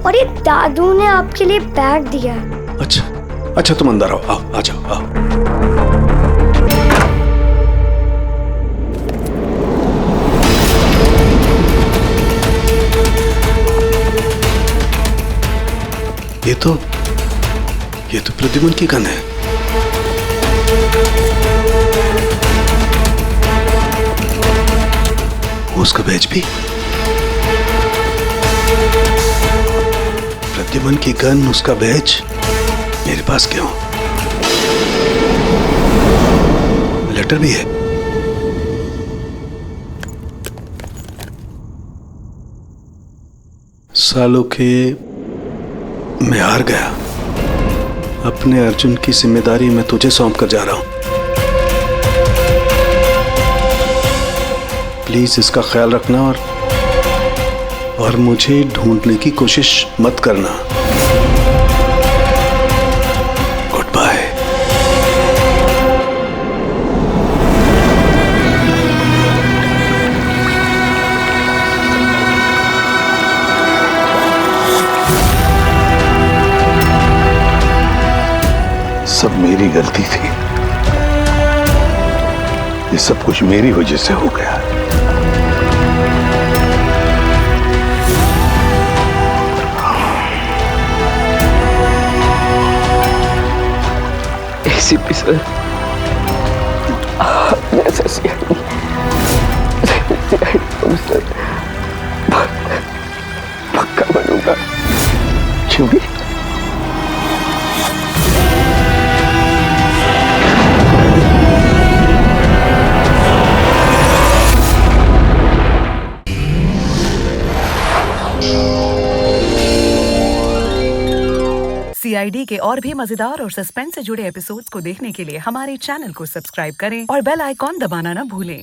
और ये दादू ने आपके लिए बैग दिया है। अच्छा तुम अंदर आओ, आ जाओ आओ। ये तो प्रद्युमन की गन है। उसका बैच भी। प्रद्युमन की गन, उसका बैच मेरे पास क्यों? लेटर भी है। सालों के मैं हार गया। अपने अर्जुन की जिम्मेदारी मैं तुझे सौंप कर जा रहा हूं। प्लीज इसका ख्याल रखना और मुझे ढूंढने की कोशिश मत करना। Good bye. सब मेरी गलती थी। ये सब कुछ मेरी वजह से हो गया। एसीपी सर, मैं पक्का बनूंगा। क्यों भी? सीआईडी के और भी मजेदार और सस्पेंस से जुड़े एपिसोड्स को देखने के लिए हमारे चैनल को सब्सक्राइब करें और बेल आइकॉन दबाना ना भूलें।